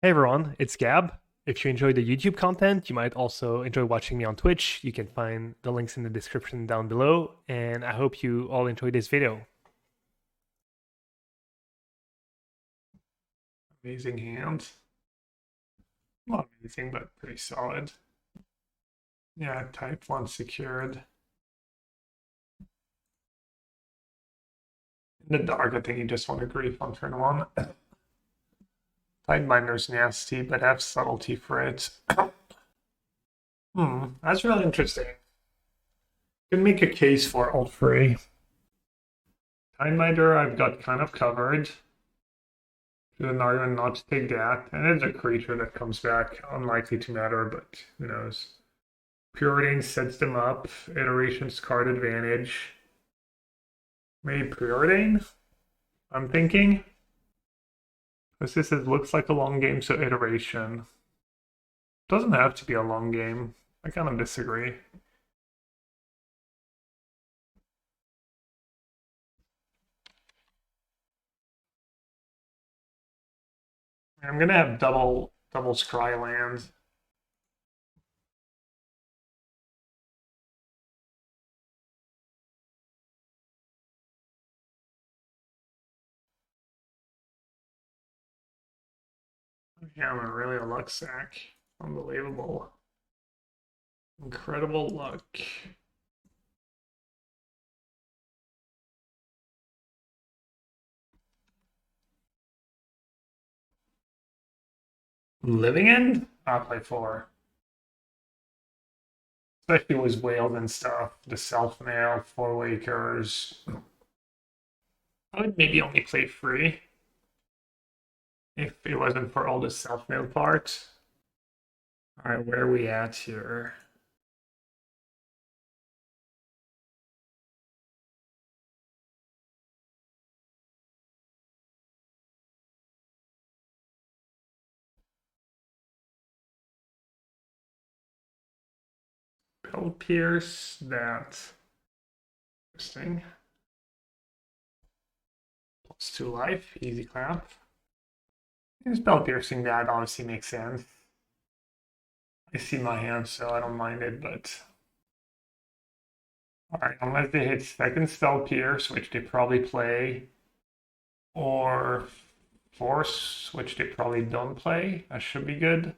Hey everyone, it's Gab. If you enjoy the YouTube content, you might also enjoy watching me on Twitch. You can find the links in the description down below, and I hope you all enjoy this video. Amazing hand. Not amazing, but pretty solid. Yeah, type 1 secured. In the dark, I think you just want to grief on turn 1. Tidebinder's nasty, but have subtlety for it. That's really interesting. Can make a case for alt free. Tidebinder I've got kind of covered. There's an argument not to take that. And it's a creature that comes back. Unlikely to matter, but who knows. Preordain sets them up. Iterations card advantage. Maybe Preordain? I'm thinking. Because this looks like a long game, so iteration. Doesn't have to be a long game. I kind of disagree. I'm gonna have double scry land. Yeah, I'm really a luck sack. Unbelievable. Incredible luck. Living End? I'll play 4. Especially with Wail and stuff. The self-nail, 4 Wakers. I would maybe only play 3. If it wasn't for all the self-nail parts. Alright, where are we at here? Pelt Pierce, that. Interesting. +2 life, easy clap. Spell piercing, that obviously makes sense. I see my hand, so I don't mind it, but... Alright, unless they hit second spell pierce, which they probably play, or force, which they probably don't play, that should be good.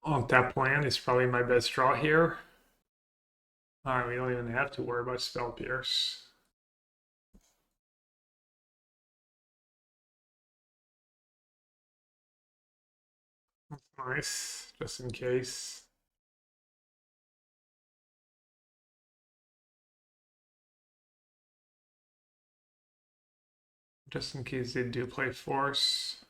On tap land is probably my best draw here. Alright, we don't even have to worry about spell pierce. That's nice, just in case. Just in case they do play force.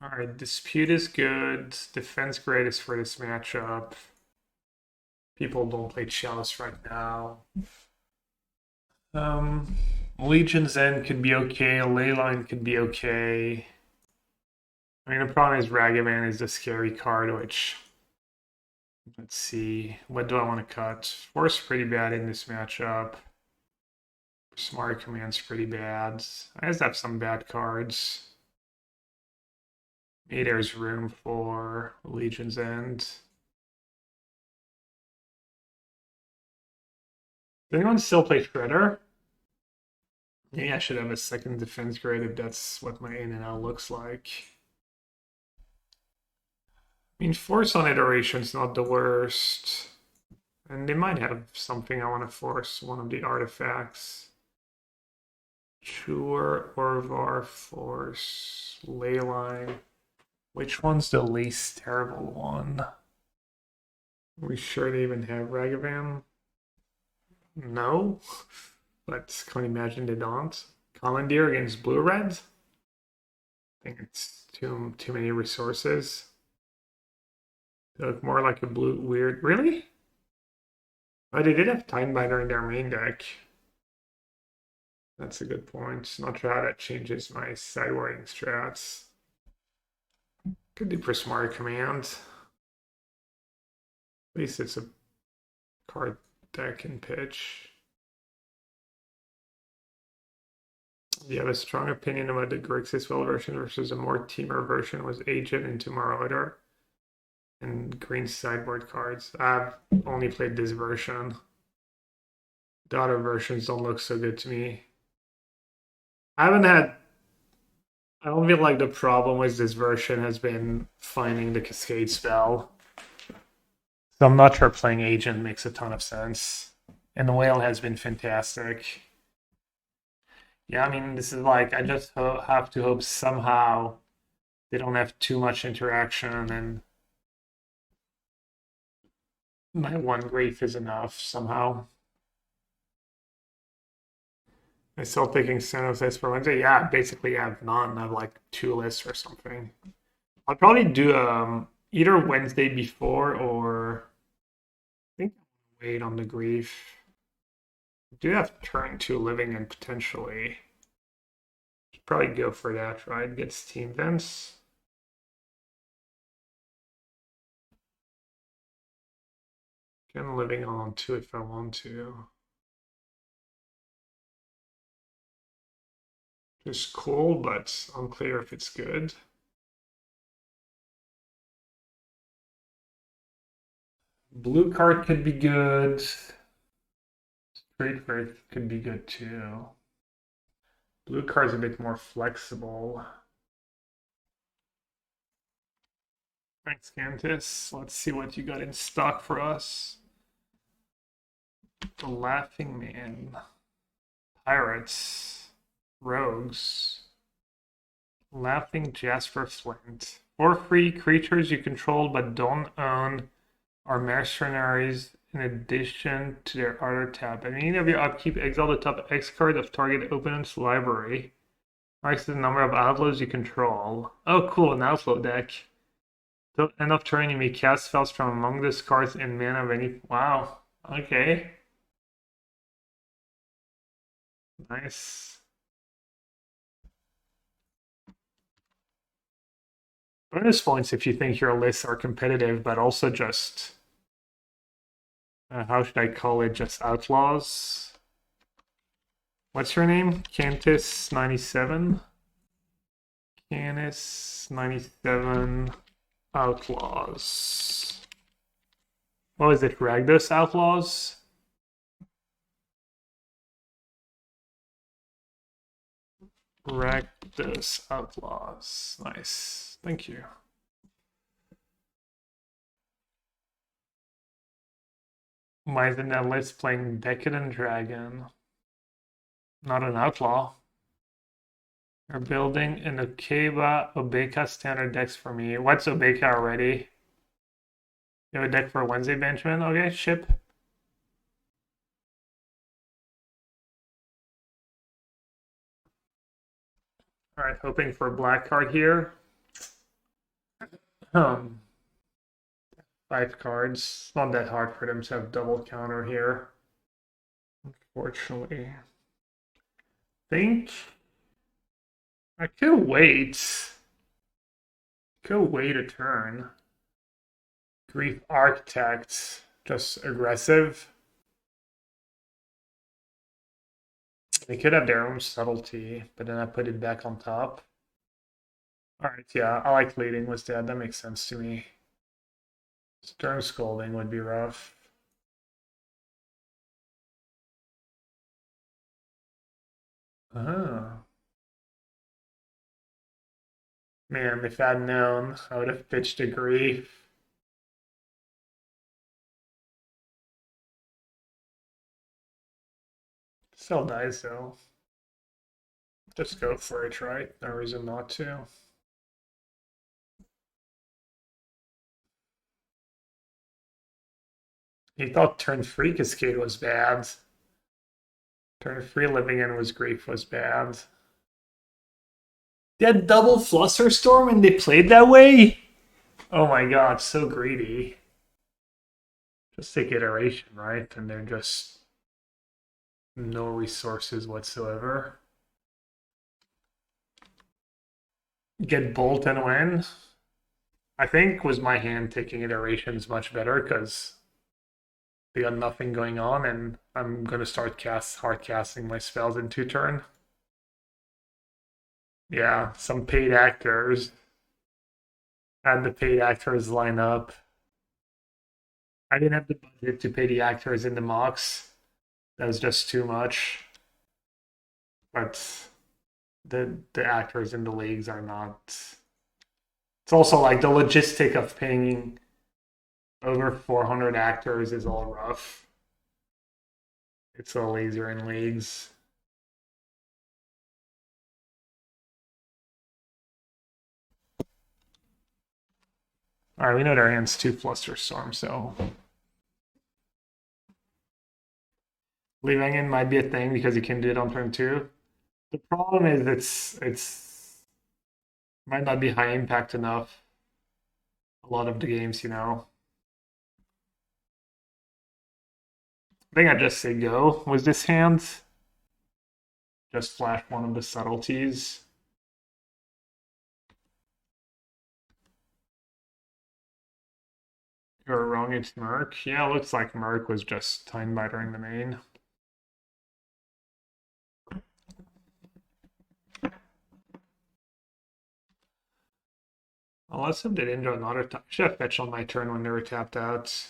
Alright, Dispute is good. Defense Grade is for this matchup. People don't play Chalice right now. Legion's End could be okay. Leyline could be okay. I mean, the problem is Ragavan is the scary card, which... Let's see. What do I want to cut? Force pretty bad in this matchup. Prismari Command's pretty bad. I just have some bad cards. Maybe there's room for Legion's End. Does anyone still play Shredder? Maybe I should have a second defense grade if that's what my in and out looks like. I mean, force on iteration's not the worst. And they might have something I want to force, one of the artifacts. Chewer, Orvar, Force, Leyline. Which one's the least terrible one? Are we sure they even have Ragavan? No. But can you imagine they don't? Commandeer against blue-red? I think it's too many resources. They look more like a blue weird. Really? Oh, they did have Tidebinder in their main deck. That's a good point. Not sure how that changes my sideboarding strats. Could do Prismari Command. At least it's a card deck and pitch. You have a strong opinion about the Grixis Will version versus a more teamer version was Agent into Marauder and green sideboard cards. I've only played this version. The other versions don't look so good to me. I don't feel like the problem with this version has been finding the Cascade spell. So I'm not sure playing Agent makes a ton of sense. And the Wail has been fantastic. Yeah, I mean, this is like, I just have to hope somehow they don't have too much interaction and my one grief is enough somehow. I'm still thinking Xenothes for Wednesday. Yeah, basically I have none. I have like 2 lists or something. I'll probably do either Wednesday before or I think I'll wait on the grief. I do have turn 2 living and potentially should probably go for that, right? Get Steam Vents. Again, living on 2 if I want to. Just cool, but unclear if it's good. Blue card could be good. Street Wraith could be good too. Blue card's a bit more flexible. Thanks, Cantus. Let's see what you got in stock for us. The Laughing Man. Pirates. Rogues. Laughing Jasper Flint. For free, creatures you control but don't own are mercenaries in addition to their other tab. At the beginning of your upkeep, exile the top X card of target opponent's library. Marks the number of outlaws you control. Oh, cool, an outlaw deck. Till end of turn, you may cast spells from among these cards in mana of any. Wow. Okay. Nice. Bonus points if you think your lists are competitive, but also just how should I call it? Just outlaws. What's your name? Cantus97. Canis97 Outlaws. What was it? Ragdos Outlaws? Ragdos Outlaws. Nice. Thank you. Why isn't that list playing Decadent Dragon? Not an outlaw. You're building an Obeka standard decks for me. What's Obeka already? You have a deck for Wednesday, Benjamin? Okay, ship. Alright, hoping for a black card here. 5 cards. Not that hard for them to have double counter here. Unfortunately. Think I could wait. Could wait a turn. Grief Architect. Just aggressive. They could have their own subtlety, but then I put it back on top. Alright, yeah, I like leading with that. That makes sense to me. Stern Scalding would be rough. Oh. Man, if I'd known, I would have pitched a grief. Still dies though. Just go for it, right? No reason not to. He thought turn 3 Cascade was bad. Turn 3 Living In was grief was bad. They had double Flusterstorm and they played that way? Oh my god, so greedy. Just take iteration, right? And they're just no resources whatsoever. Get Bolt and win. I think was my hand taking iterations much better because they got nothing going on and I'm gonna start hard casting my spells in 2 turn. Yeah, some paid actors. Had the paid actors line up. I didn't have the budget to pay the actors in the mocks. That was just too much. But the actors in the leagues are not. It's also like the logistic of paying over 400 actors is all rough. It's all easier in leagues. All right, we know their hand's 2 Flusterstorm, so leaving in might be a thing because you can do it on turn 2. The problem is it's might not be high impact enough. A lot of the games, you know. I think I just say go with this hand. Just flash one of the subtleties. You're wrong, it's Merc. Yeah, it looks like Merc was just Time Biter in the main. Unless if they didn't do another time. Should have fetched on my turn when they were tapped out.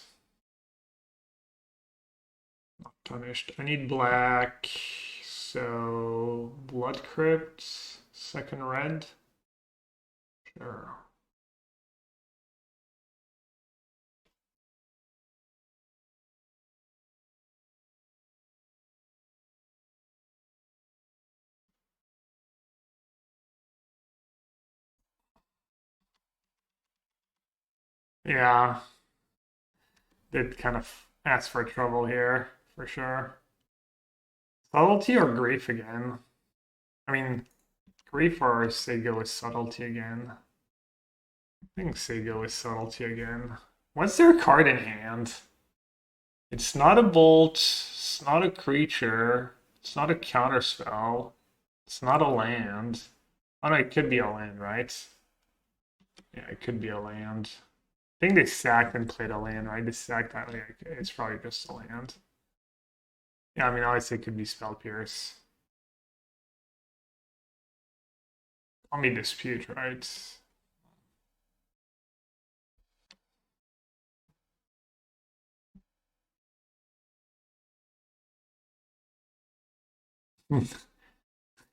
Not punished. I need black. So Blood Crypt, second red. Sure. Yeah. Did kind of ask for trouble here, for sure. Subtlety or Grief again? I mean, Grief or Sego with Subtlety again? I think Sego with Subtlety again. What's their card in hand? It's not a bolt, it's not a creature, it's not a counterspell, it's not a land. Oh no, it could be a land, right? Yeah, it could be a land. I think they sacked and played a land, right? They sacked that, like, it's probably just a land. Yeah, I mean, obviously it could be Spell Pierce. Call me Dispute, right?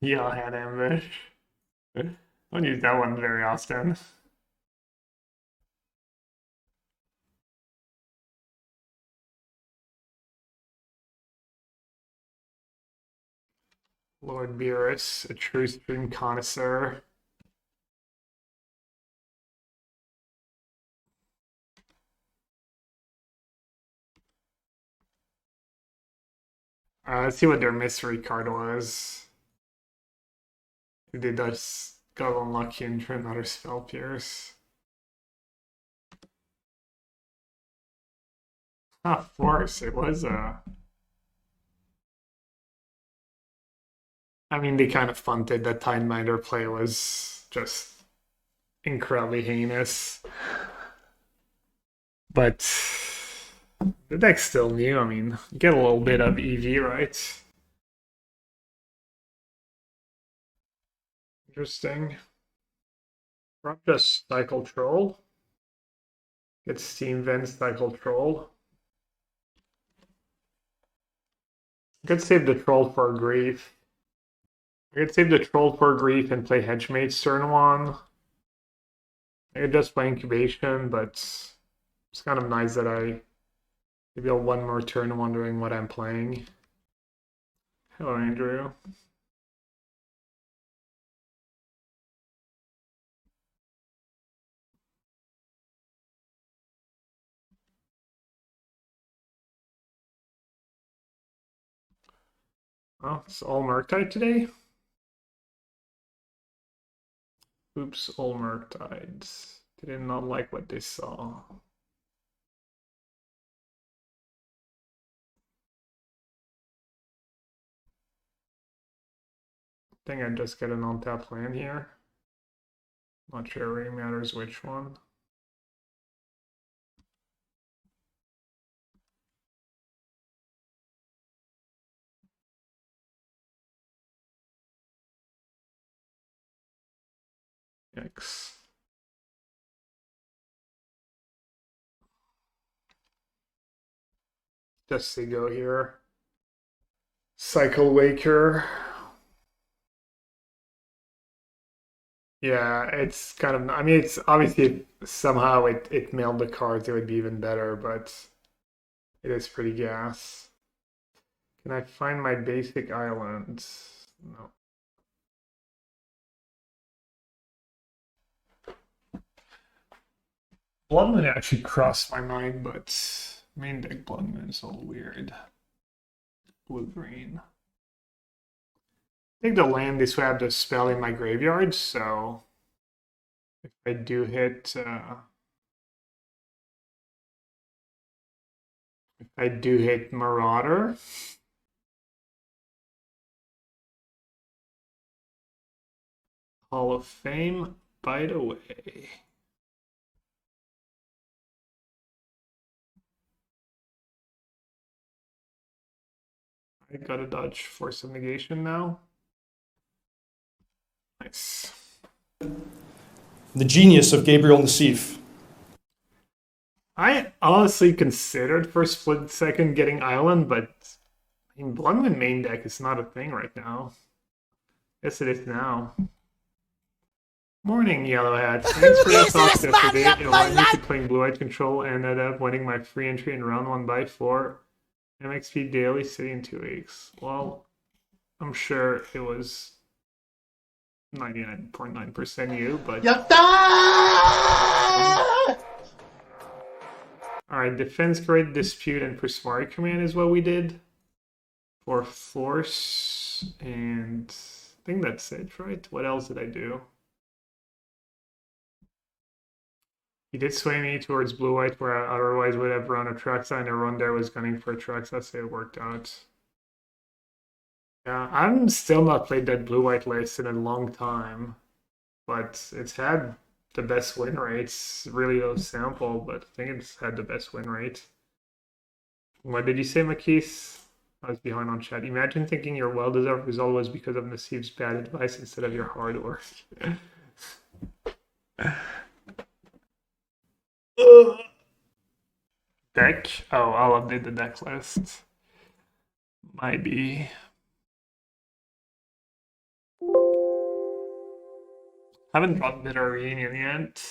Yeah, I had Ambush. Don't use that one very often. Lord Beerus, a true stream connoisseur. Let's see what their mystery card was. They just got unlucky and drew another Spell Pierce. Ah, Force. It was I mean, they kind of punted. That Tideminder play was just incredibly heinous. But the deck's still new. I mean, you get a little bit of EV, right? Interesting. Drop just Cycle Troll. Get Steam Vent, Cycle Troll. I could save the Troll for Grief. I could save the Troll for Grief and play Hedge Maze turn 1. I could just play Incubation, but it's kind of nice that I maybe I'll one more turn wondering what I'm playing. Hello, Andrew. Well, it's all Murktide today. Oops, all Murktides. They did not like what they saw. I think I just get an on-tap land here. Not sure it really matters which one. Yikes. Just to go here. Cycle Waker. Yeah, it's kind of, I mean, it's obviously if somehow it mailed the cards, it would be even better, but it is pretty gas. Can I find my basic island? No. Blood Moon actually crossed my mind, but main deck Blood Moon is all weird. Blue-green. I think the land this way I have the spell in my graveyard, so if I do hit Marauder, Hall of Fame, bite away. I gotta dodge Force of Negation now. Nice. The genius of Gabriel Nassif. I honestly considered for a split second getting Island, but I mean, Blood Moon main deck is not a thing right now. Yes, it is now. Morning, Yellowhead. Thanks for your thoughts yesterday. It allowed me to play Blue-White Control and ended up winning my free entry in round 1 by 4. MXP daily city in 2 weeks. Well, I'm sure it was 99.9% you, but... Alright, Defense Grade, Dispute, and Prismari Command is what we did. For Force, and... I think that's it, right? What else did I do? He did sway me towards blue-white, where I otherwise would have run a Traxa, and everyone there was gunning for a Traxa, so it worked out. Yeah, I'm still not played that blue-white list in a long time, but it's had the best win rates. Really low sample, but I think it's had the best win rate. What did you say, Makis? I was behind on chat. Imagine thinking your well-deserved result was because of Nassif's bad advice instead of your hard work. Deck? Oh, I'll update the deck list. Might be. Haven't bought Bitter Reunion yet.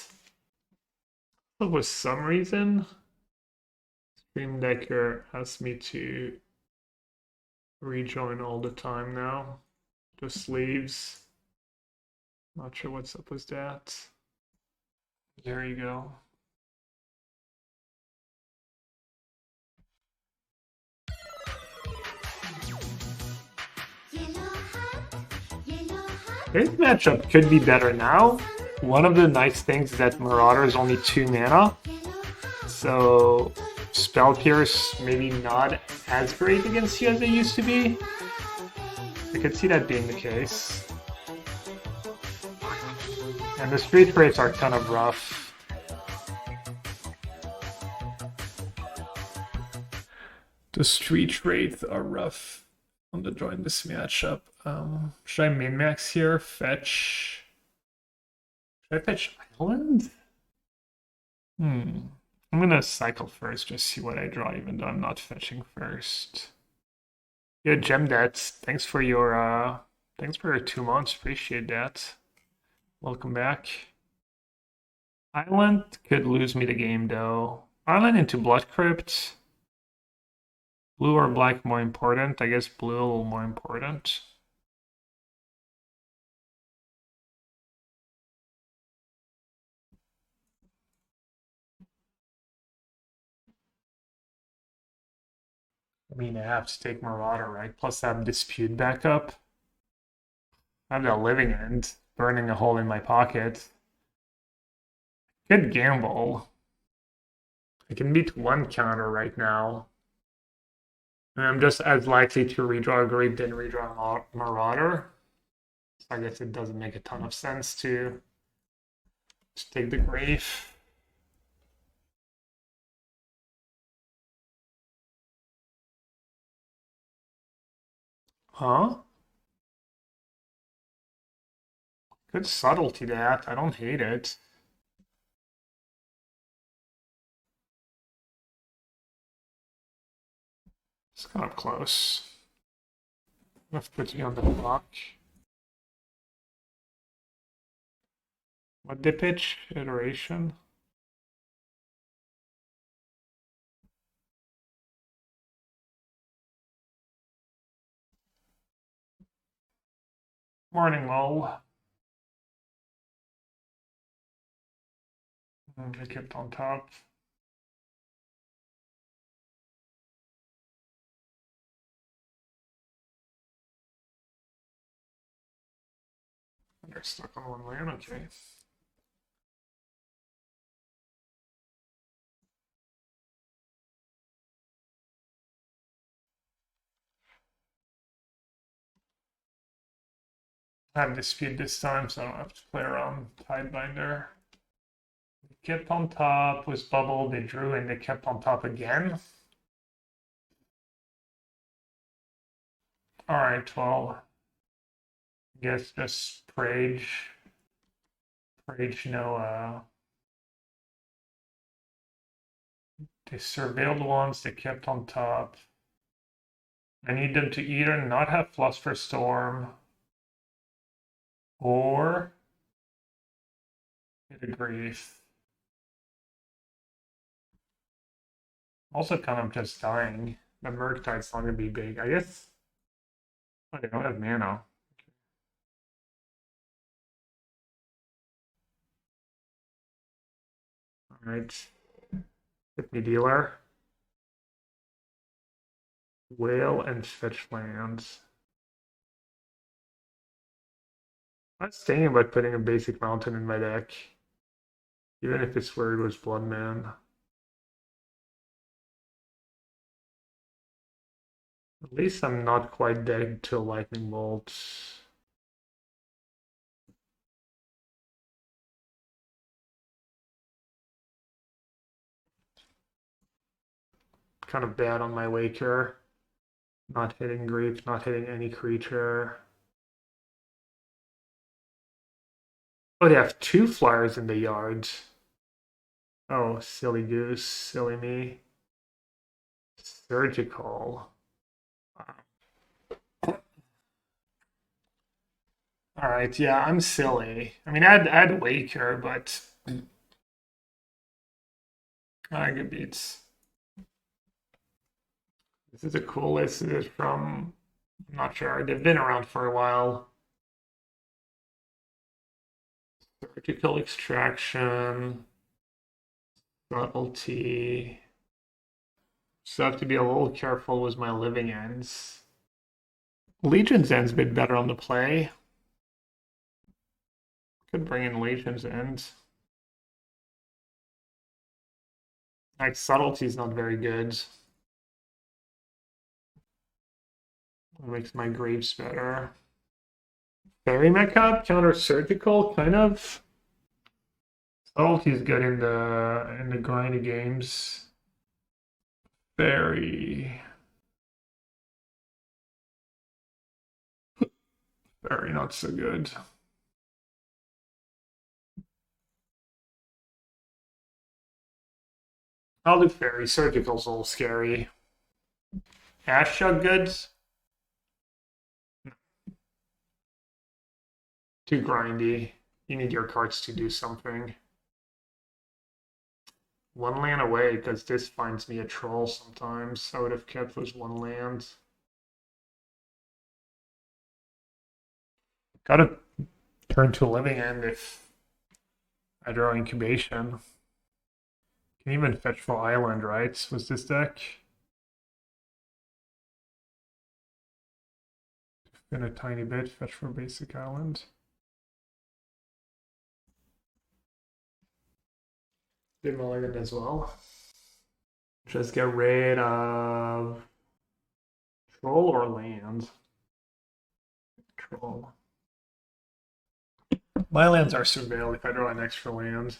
But for some reason, Stream Decker asks me to rejoin all the time now. Just leaves. Not sure what's up with that. There you go. This matchup could be better now. One of the nice things is that Marauder is only 2 mana. So Spell Pierce maybe not as great against you as they used to be. I could see that being the case. And the Street Wraiths are kind of rough. The Street Wraith are rough on the join this matchup. Should I min-max here? Fetch. Should I fetch Island? I'm gonna cycle first, just see what I draw, even though I'm not fetching first. Yeah, Gem that. Thanks for your 2 months. Appreciate that. Welcome back. Island could lose me the game though. Island into Blood Crypt. Blue or black more important? I guess blue a little more important. I mean, I have to take Marauder, right? Plus I have Dispute backup. I have the Living End, burning a hole in my pocket. Good gamble. I can beat 1 counter right now. And I'm just as likely to redraw a Grave than redraw Marauder. So I guess it doesn't make a ton of sense to just take the Grave. Huh? Good subtlety that. I don't hate it. It's kind of close. Enough puts me on the clock. What did they pitch? Iteration? Morning, lol. They kept on top. They're stuck on one land, okay. I have dispute this time, so I don't have to play around Tidebinder. They kept on top, was bubbled, they drew, and they kept on top again. Alright, well, I guess just Prage no, they surveilled once, they kept on top. I need them to either not have Philosopher Storm or get a grief. Also kind of just dying. The Murktide's not gonna be big. I guess. Oh, they don't have mana. Alright. Hit me dealer. Wail and fetch lands. I was thinking about putting a basic mountain in my deck. Even if its word was Bloodman. At least I'm not quite dead to a lightning bolt. Kind of bad on my waker. Not hitting grief, not hitting any creature. Oh, they have 2 flyers in the yard. Oh, silly goose, silly me. Surgical. Alright, yeah, I'm silly. I mean, I'd waker, but I get beats. This is a cool list. This is from, I'm not sure, they've been around for a while. Surgical extraction, subtlety. So I have to be a little careful with my living ends. Legion's End's a bit better on the play. Could bring in Legion's End. Like, subtlety's not very good. It makes my graves better. Faerie Macabre, counter surgical, kind of. Subtlety's good in the grindy games. Very not so good. I'll do Faerie. Surgical's a little scary. Ashiok goods? Too grindy. You need your cards to do something. 1 land away, because this finds me a troll sometimes. I would have kept with 1 land. Gotta turn to a living end if I draw Incubation. Can even fetch for island, right? Was this deck? Spin a tiny bit, fetch for basic island. Did mulligan as well. Just get rid of troll or land. Troll. My lands are surveilled if I draw an extra land.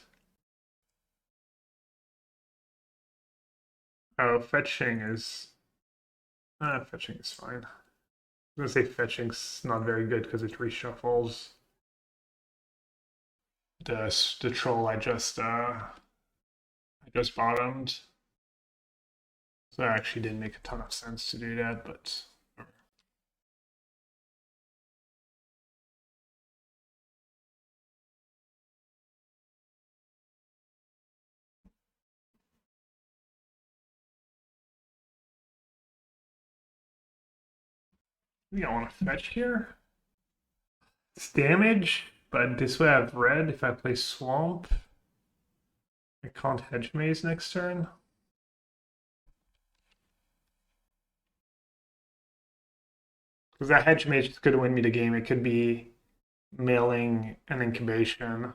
Oh, fetching is fine. I'm gonna say fetching's not very good because it reshuffles. the troll I just bottomed. So that actually didn't make a ton of sense to do that, but I think I want to fetch here. It's damage, but this way I have red if I play Swamp. I can't Hedge Maze next turn. Because that Hedge Maze could win me the game. It could be mailing an Incubation.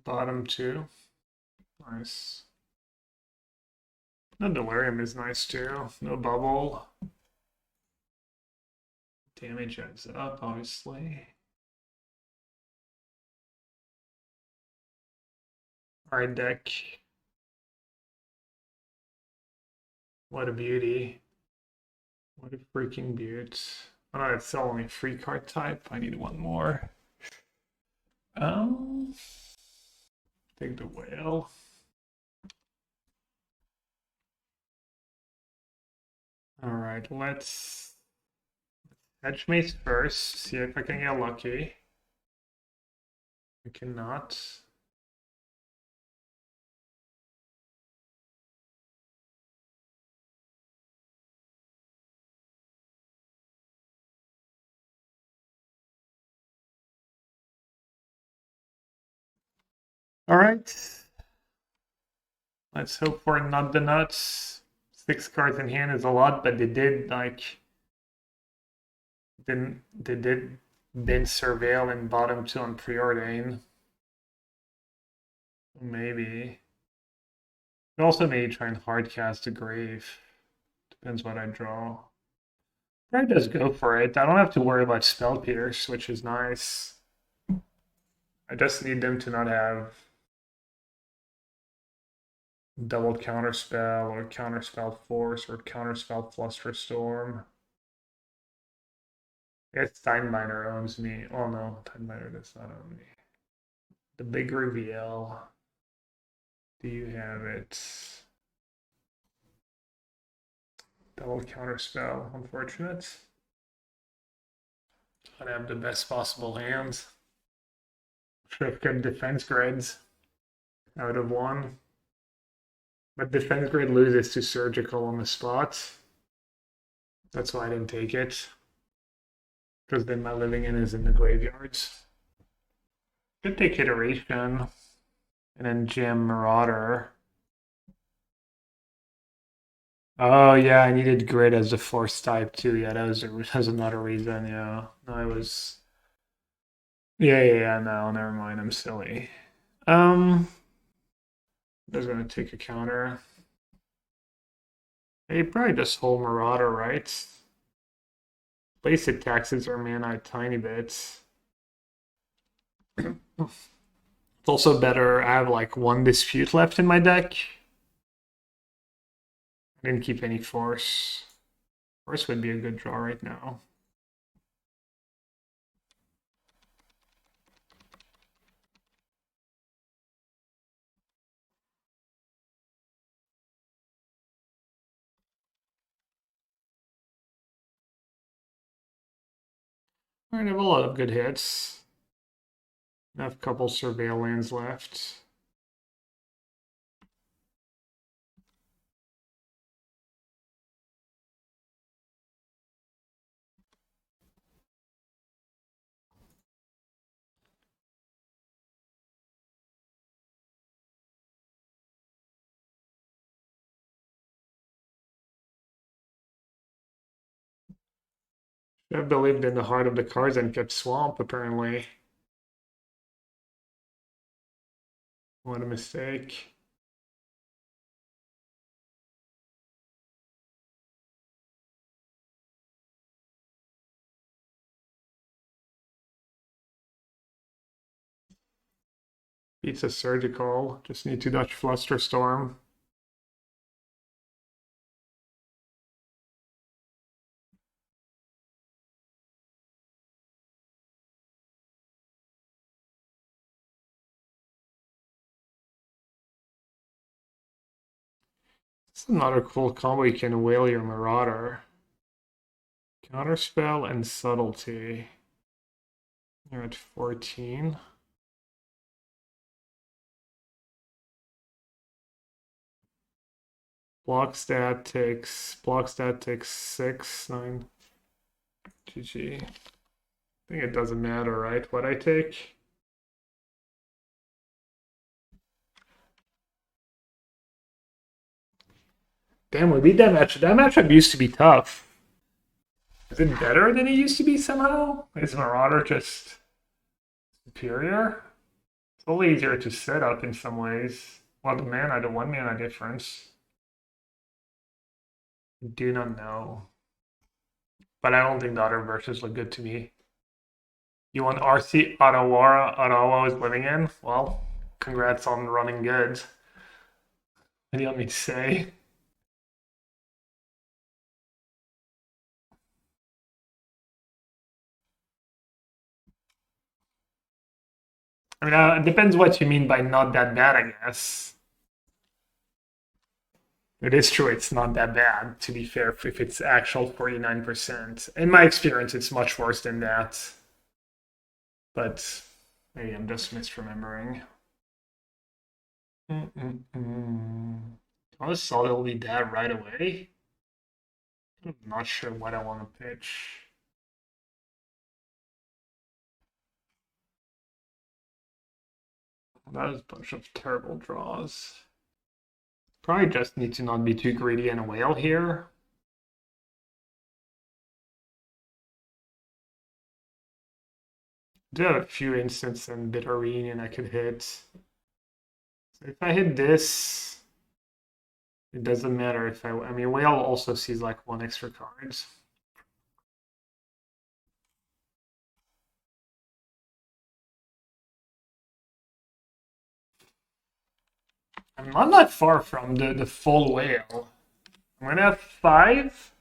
Bottom two. Nice. No Delirium is nice too. No bubble. Damage adds up, obviously. Alright, deck. What a beauty. What a freaking beaut. Oh no, it's only free card type. I need one more. Take the Wail. Alright, let's Hedge Maze first, see if I can get lucky. I cannot. Alright. Let's hope for not the nuts. 6 cards in hand is a lot, but they did then they did bin Surveil and bottom 2 on Preordain. Maybe. But also maybe try and hardcast a grave. Depends what I draw. Probably just go for it. I don't have to worry about Spell Pierce, which is nice. I just need them to not have double Counterspell or Counterspell Force or Counterspell Flusterstorm. I guess Timeminer owns me. Oh no, Timeminer does not own me. The big reveal. Do you have it? Double Counterspell, unfortunate. I have the best possible hands. Should have kept Defense Grids out of one. But Defense Grid loses to Surgical on the spot. That's why I didn't take it. Because then my living in is in the graveyards. Could take Iteration. And then jam Marauder. Oh yeah, I needed Grid as the Force type too. Yeah, that was another reason, yeah. No, I was... Yeah, no, never mind, I'm silly. I was gonna take a counter. Hey, probably just hold Marauder, right? Basic taxes are mana a tiny bit. It's also better. I have like one dispute left in my deck. I didn't keep any force. Force would be a good draw right now. Alright, I have a lot of good hits. I have a couple Surveil lands left. I believed in the heart of the cards and kept Swamp, apparently. What a mistake. Beats a Surgical. Just need to dodge Flusterstorm. It's another cool combo. You can Wail your Marauder. Counterspell and Subtlety. You're at 14. Block stat takes 6, 9. GG. I think it doesn't matter, right? What I take. Damn, we beat that match. That matchup used to be tough. Is it better than it used to be somehow? Is Marauder just superior? It's a little easier to set up in some ways. Well, the 1 mana difference. Do not know. But I don't think the other versions look good to me. You want RC Ottawa is living in? Well, congrats on running good. What do you want me to say? I mean, it depends what you mean by not that bad, I guess. It is true, it's not that bad, to be fair, if it's actual 49%. In my experience, it's much worse than that. But maybe I'm just misremembering. I just thought it'll be that right away. I'm not sure what I want to pitch. That was a bunch of terrible draws. Probably just need to not be too greedy and Wail here. I do have a few instants and Bitter Reunion I could hit. So if I hit this, it doesn't matter if I mean, Wail also sees like 1 extra cards. I'm not that far from the full Wail. I'm gonna have 5,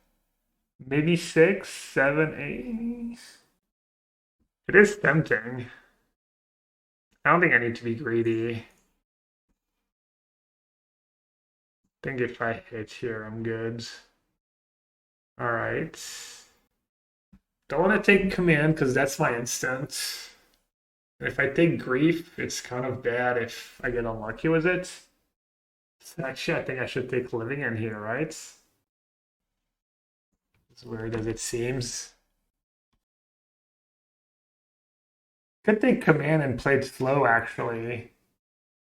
maybe 6, 7, 8. It is tempting. I don't think I need to be greedy. I think if I hit here, I'm good. Alright. Don't want to take command because that's my instant. If I take grief, it's kind of bad if I get unlucky with it. So actually, I think I should take living in here, right? As weird as it seems. Could take command and play it slow, actually.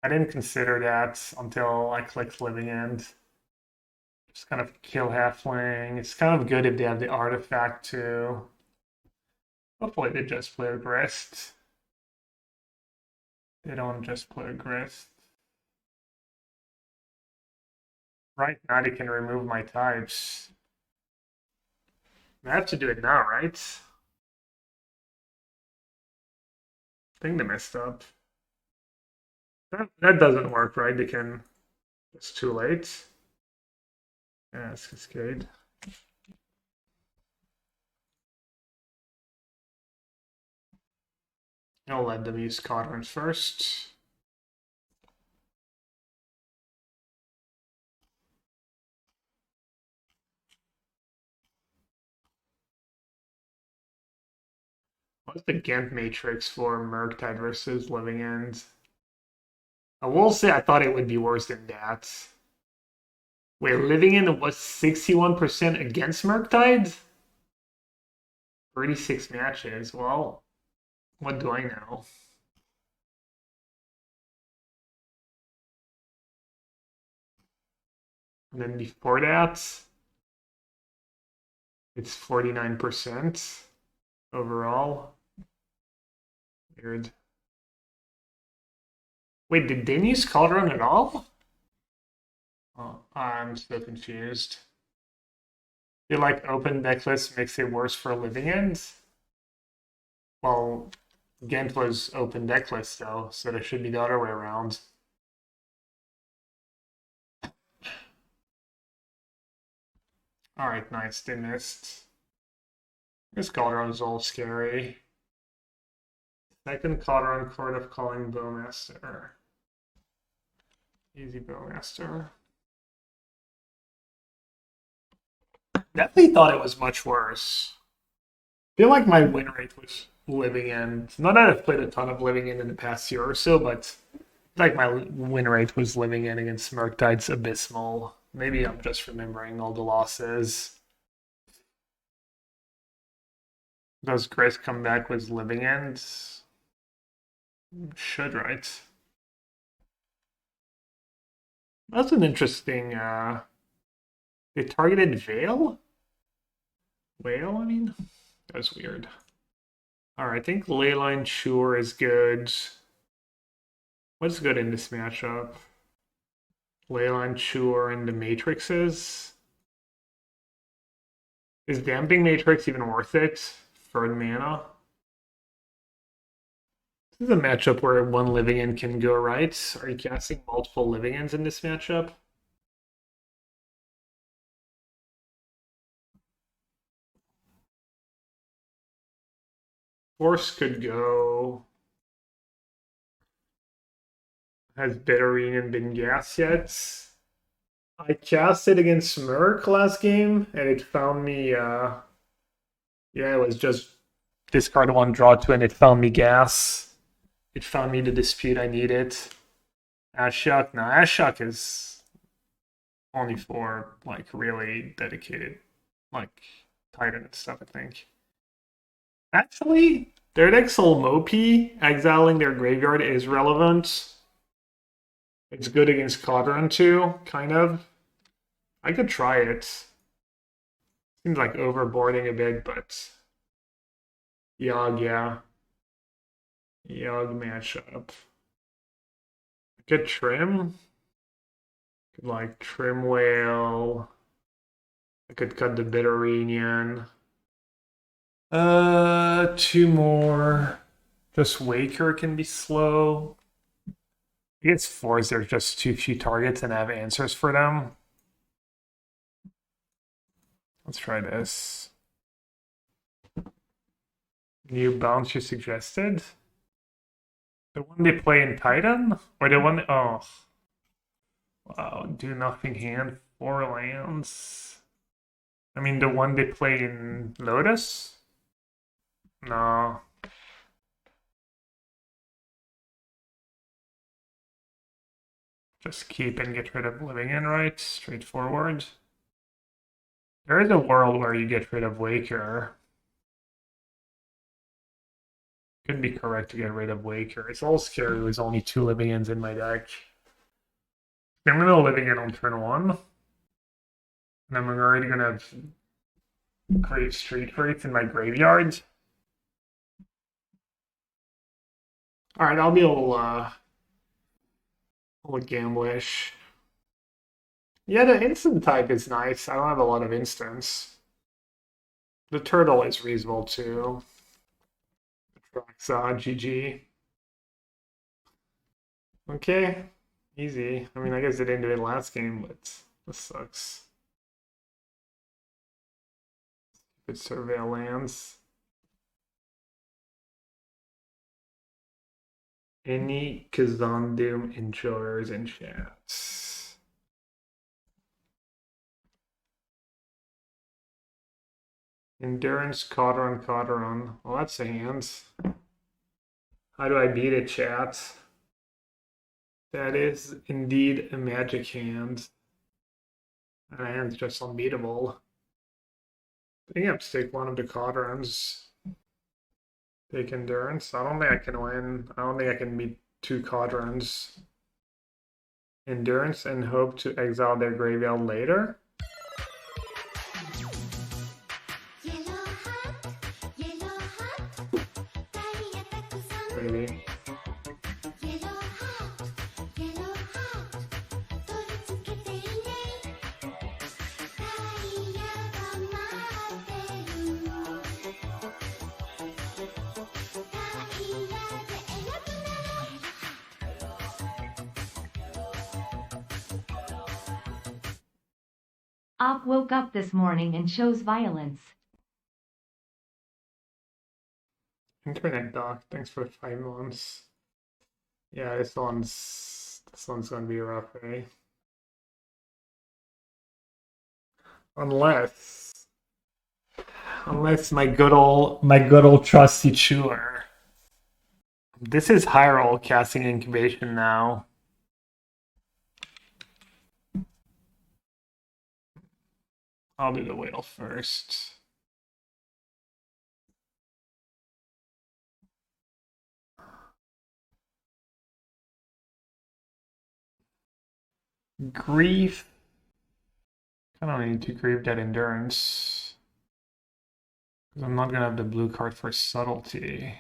I didn't consider that until I clicked living end. Just kind of kill halfling. It's kind of good if they have the artifact too. Hopefully they just play a Grist. They don't just play a Grist. Right now they can remove my types. I have to do it now, right? I think they messed up. That doesn't work, right? They can... It's too late. Yeah, it's Cascade. I'll let them use Cauldrons first. What's the Gant matrix for Murktide versus Living End? I will say I thought it would be worse than that. Wait, Living End was 61% against Murktide? 36 matches. Well, what do I know? And then before that, it's 49% overall. Weird. Wait, did they use Cauldron at all? Oh, I'm so confused. They like open decklist makes it worse for living ends? Well, Ghent was open decklist though, so it should be the other way around. Alright, nice, they missed. This Cauldron's all scary. Second Cauldron, Court of Calling Bowmaster. Easy Bowmaster. Definitely thought it was much worse. I feel like my win rate was Living End. Not that I've played a ton of Living End in the past year or so, but like my win rate was Living End against Murktide's abysmal. Maybe I'm just remembering all the losses. Does Grace come back with Living End? Should, right? That's an interesting, they targeted Wail? Wail, I mean? That was weird. Alright, I think Leyline Chewer is good. What's good in this matchup? Leyline Chewer and the Matrixes? Is Damping Matrix even worth it for the mana? This is a matchup where one Living End can go right. Are you casting multiple Living Ends in this matchup? Force could go. Has Bitterine been gas yet? I cast it against Merc last game, and it found me, yeah, it was just discard one, draw two, and it found me gas. It found me the dispute I needed. Ashiok, no, Ashiok is only for, like, really dedicated, like, Titan and stuff, I think. Actually, their deck's Mopey, exiling their graveyard is relevant. It's good against Cauldron too, kind of. I could try it. Seems like overboarding a bit, but Yogg, yeah. Yogg matchup. I could trim. Could like trim Wail. I could cut the Bitterinian. Two more. Just Waker can be slow. Against fours, there's just too few targets and I have answers for them. Let's try this. New bounce you suggested? The one they play in Titan? Or the one... Oh. Wow, do nothing hand, 4 lands. I mean, the one they play in Lotus? No. Just keep and get rid of Living In, right? Straightforward. There is a world where you get rid of Waker. Could be correct to get rid of Waker. It's all scary with only 2 Living Ins in my deck. I'm gonna Living In on turn 1. And I'm already gonna create Street Wraith in my graveyard. Alright, I'll be a little gamblish. Yeah, the instant type is nice. I don't have a lot of instants. The turtle is reasonable too. Traxa, GG. Okay, easy. I mean, I guess I didn't do it last game, but this sucks. Good surveil lands. Any Khazad-dm enjoyers in chat? Endurance, Cauldron. Well, that's a hand. How do I beat it, chat? That is indeed a magic hand. And a hand's just unbeatable. I think I have to take one of the Cauldrons. Take Endurance. I don't think I can win. I don't think I can beat 2 Cauldrons. Endurance and hope to exile their graveyard later. Maybe. Op woke up this morning and chose violence. Internet doc, thanks for 5 months. Yeah, this one's gonna be rough, eh? Unless Unless my good old trusty Chewer. This is high roll casting Incubation now. I'll do the Wail first. Grief. I don't need to grieve that endurance. Because I'm not gonna have the blue card for subtlety.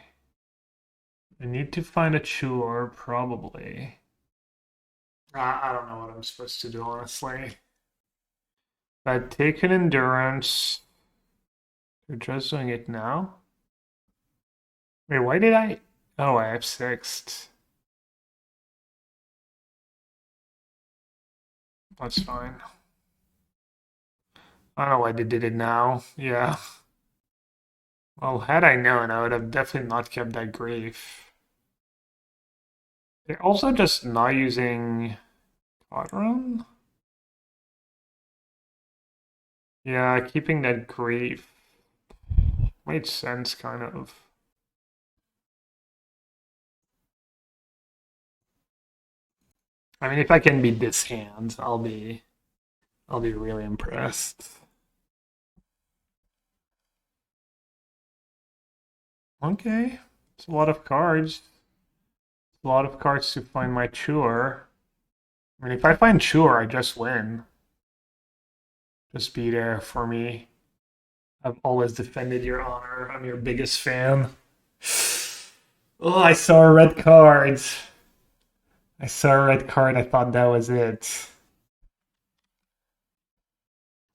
I need to find a Chewer, probably. I don't know what I'm supposed to do, honestly. But take an endurance. You're just doing it now? Wait, why did I? Oh, I have sixth. That's fine. I don't know why they did it now. Yeah. Well, had I known, I would have definitely not kept that grief. They're also just not using Quadron? Yeah, keeping that grief made sense, kind of. I mean, if I can beat this hand, I'll be really impressed. Okay, it's a lot of cards. A lot of cards to find my Chewer. I mean, if I find Chewer, I just win. Just be there for me. I've always defended your honor. I'm your biggest fan. Oh, I saw a red card. I saw a red card. I thought that was it.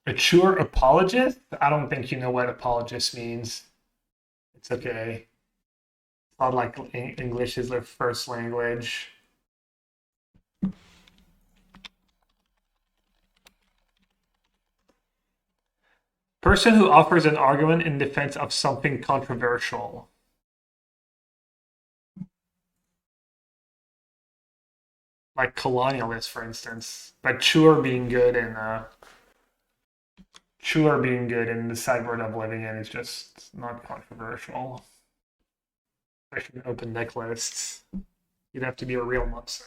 A Chewer apologist? I don't think you know what apologist means. It's okay. It's not like English is their first language. Person who offers an argument in defense of something controversial. Like colonialist, for instance. But Chewer being good in the sideboard I'm living in is just not controversial. Especially in open deck lists. You'd have to be a real monster.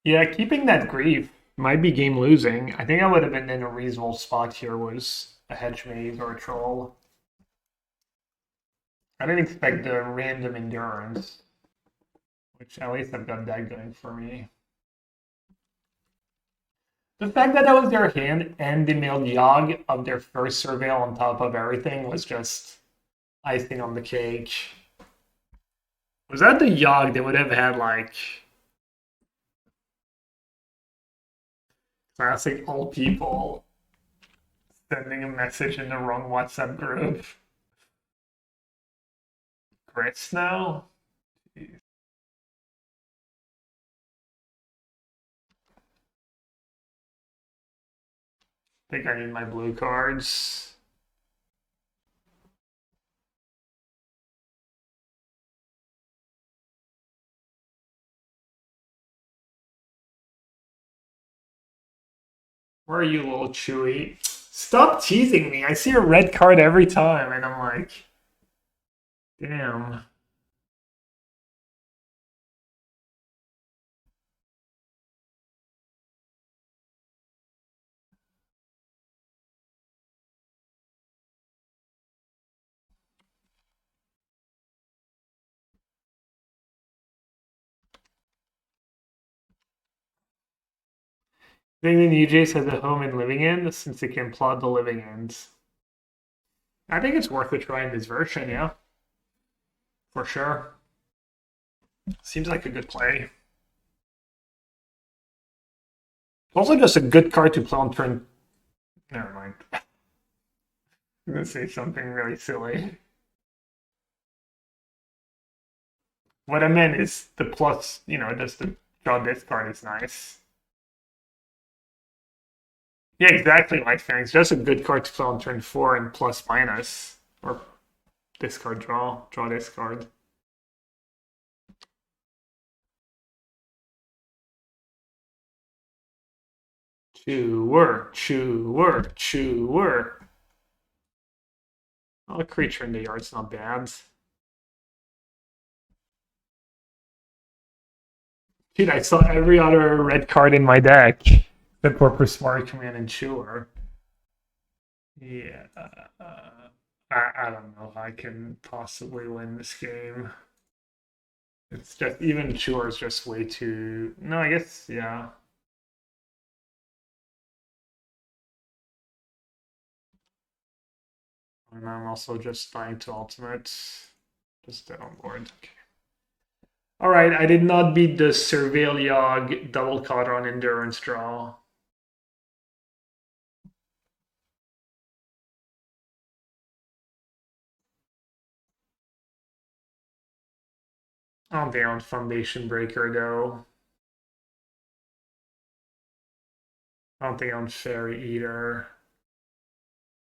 Yeah, keeping that grief might be game losing. I think I would have been in a reasonable spot here was a Hedge Maze or a Troll. I didn't expect the random endurance, which at least I've got that going for me. The fact that was their hand and the milled Yogg of their first Surveil on top of everything was just icing on the cake. Was that the Yogg, they would have had like classic old people sending a message in the wrong WhatsApp group. Grits now? Jeez. I think I need my blue cards. Where are you, little Chewy? Stop teasing me. I see a red card every time, and I'm like, damn. I think the New Jays has a home in Living End since it can plot the Living Ends. I think it's worth a try in this version, yeah. For sure. Seems like a good play. Also just a good card to play on turn. Never mind. I'm gonna say something really silly. What I meant is the plus, just to draw this card is nice. Yeah, exactly, like Fangs. Just a good card to play on turn 4 and plus minus. Or discard draw this card. Chewer, chewer, chewer. Oh, a creature in the yard's not bad. Dude, I saw every other red card in my deck except for Prismari Command and Chewer. Yeah, I don't know if I can possibly win this game. It's just, even Chewer is just way too... No, I guess, yeah. And I'm also just trying to ultimate. Just dead on board. Okay. Alright, I did not beat the Surveil Yogg double cutter on Endurance draw. I'll be on Foundation Breaker though. I don't think on Fairy Eater.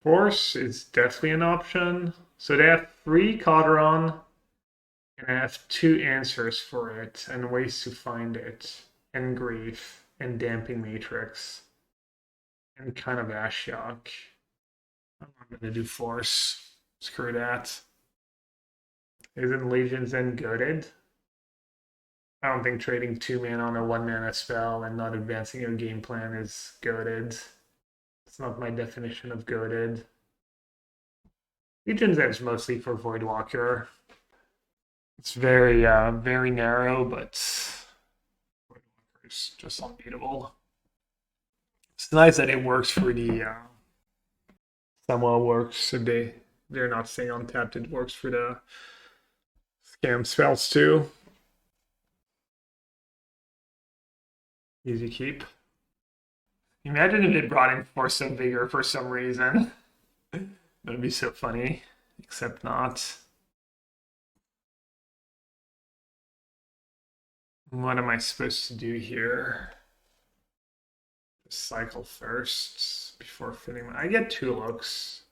Force is definitely an option. So they have 3 Codron, and I have 2 answers for it, and ways to find it. And Grief, and Damping Matrix, and kind of Ashiok. I'm not gonna do Force. Screw that. Isn't Legion's End goated? I don't think trading 2 mana on a 1 mana spell and not advancing your game plan is goated. It's not my definition of goated. Legion's Edge mostly for Voidwalker. It's very, very narrow, but Voidwalker is just unbeatable. It's nice that it works for the somewhat works. If they're not staying untapped, it works for the scam spells too. Easy keep. Imagine if they brought in Force of Vigor for some reason. That'd be so funny. Except not. What am I supposed to do here? Cycle first before fitting. I get 2 looks.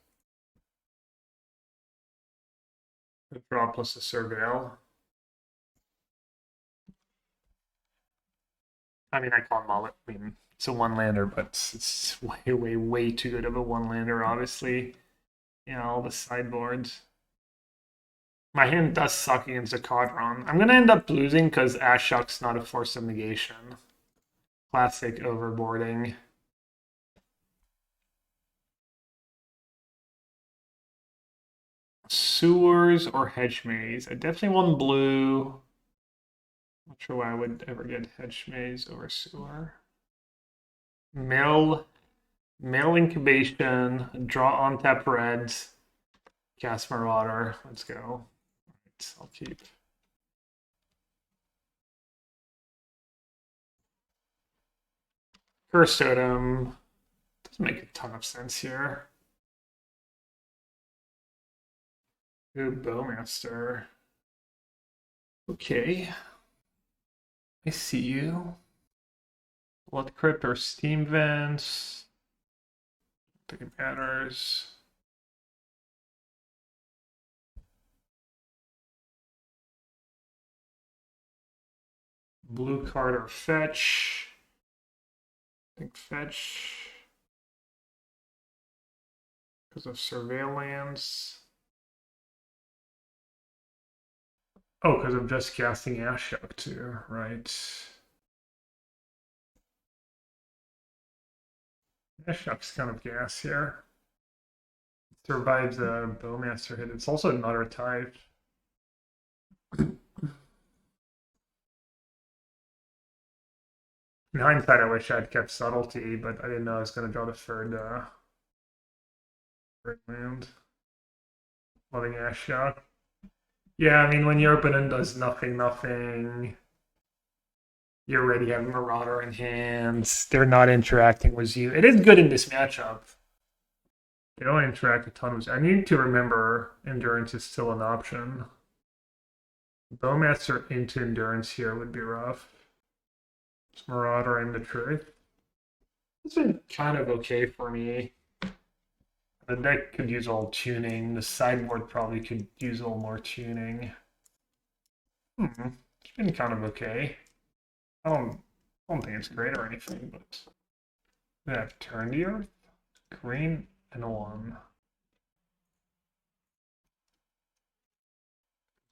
A draw plus a Surveil. I mean, I call Mullet. I mean, it's a 1-lander, but it's way, way, way too good of a 1-lander, obviously. Yeah, all the sideboards. My hand does suck against a Codron. I'm going to end up losing because Ashiok's not a Force of Negation. Classic overboarding. Sewers or Hedge Maze? I definitely want blue. Not sure why I would ever get Hedge Maze over Sewer. Mill Incubation, draw on tap reds, cast Marauder. Let's go. All right, I'll keep. Cursed Totem. Doesn't make a ton of sense here. Good Bowmaster. Okay. I see you. Blood Crypt or Steam Vents. I think it matters. Blue card or fetch. I think fetch. Because of surveillance. Oh, because I'm just casting Ashiok too, right? Ashiok's kind of gas here. Survives a Bowmaster hit. It's also another type. In hindsight, I wish I'd kept Subtlety, but I didn't know I was going to draw the third land. Loving Ashiok. Yeah, I mean, when your opponent does nothing, you already have Marauder in hand. They're not interacting with you. It is good in this matchup. They don't interact a ton with you. I need to remember Endurance is still an option. Bowmaster into Endurance here would be rough. It's Marauder and the Truth. It's been kind of okay for me. The deck could use a little tuning. The sideboard probably could use a little more tuning. It's been kind of okay. I don't think it's great or anything, but Yeah, turn the earth, green and a 1.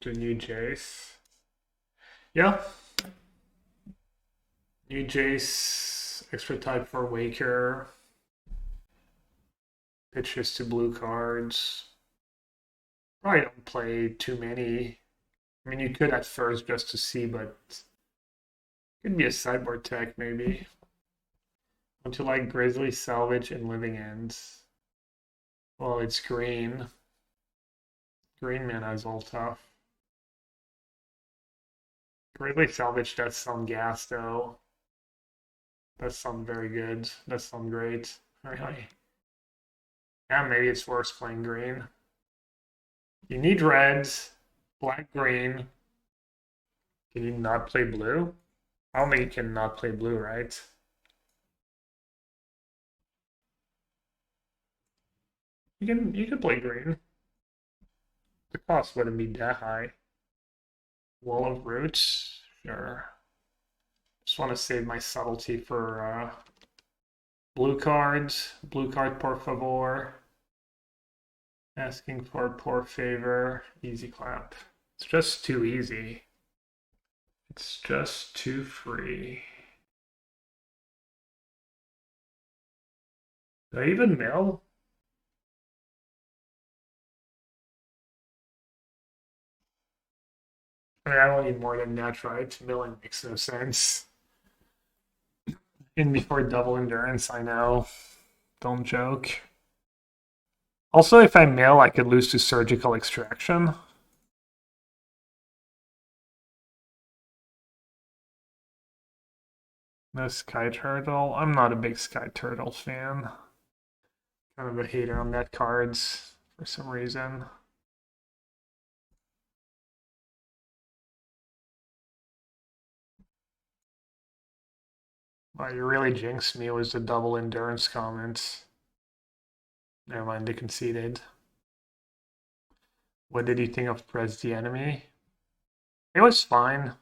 To new Jace. Yeah. New Jace, extra type for Waker. Pitches to blue cards. Probably don't play too many. I mean, you could at first just to see, but could be a sideboard tech maybe. Want to like Grizzly, Salvage, and Living Ends. Well, it's green. Green mana is all tough. Grizzly Salvage does sound gas though. Does sound very good. Does sound great. Really. Yeah, maybe it's worth playing green. You need reds, black, green. Can you not play blue? I don't think you can not play blue, right? You can play green. The cost wouldn't be that high. Wall of Roots, sure. Just want to save my subtlety for blue cards. Blue card, por favor. Asking for poor favor. Easy clap. It's just too easy. It's just too free. Do I even mill? I mean, I don't need more than that, right? Milling makes no sense. In before double endurance, I know. Don't joke. Also, if I mill, I could lose to surgical extraction. No Sky Turtle. I'm not a big Sky Turtle fan. Kind of a hater on that cards for some reason. Wow, you really jinxed me was the double endurance comment. Never mind, they conceded. What did you think of Press the Enemy? It was fine.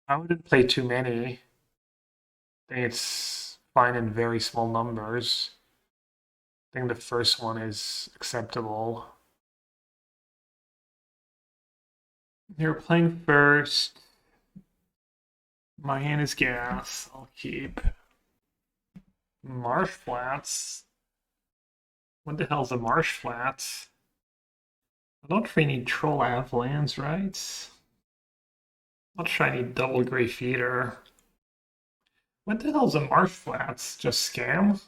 I wouldn't play too many. I think it's fine in very small numbers. I think the first one is acceptable. You're playing first. My hand is gas. I'll keep. Marsh Flats. What the hell's a Marsh Flats? I don't really need Troll Avalanche, right? Not sure I need Double Grave Feeder. What the hell's a Marsh Flats? Just scam?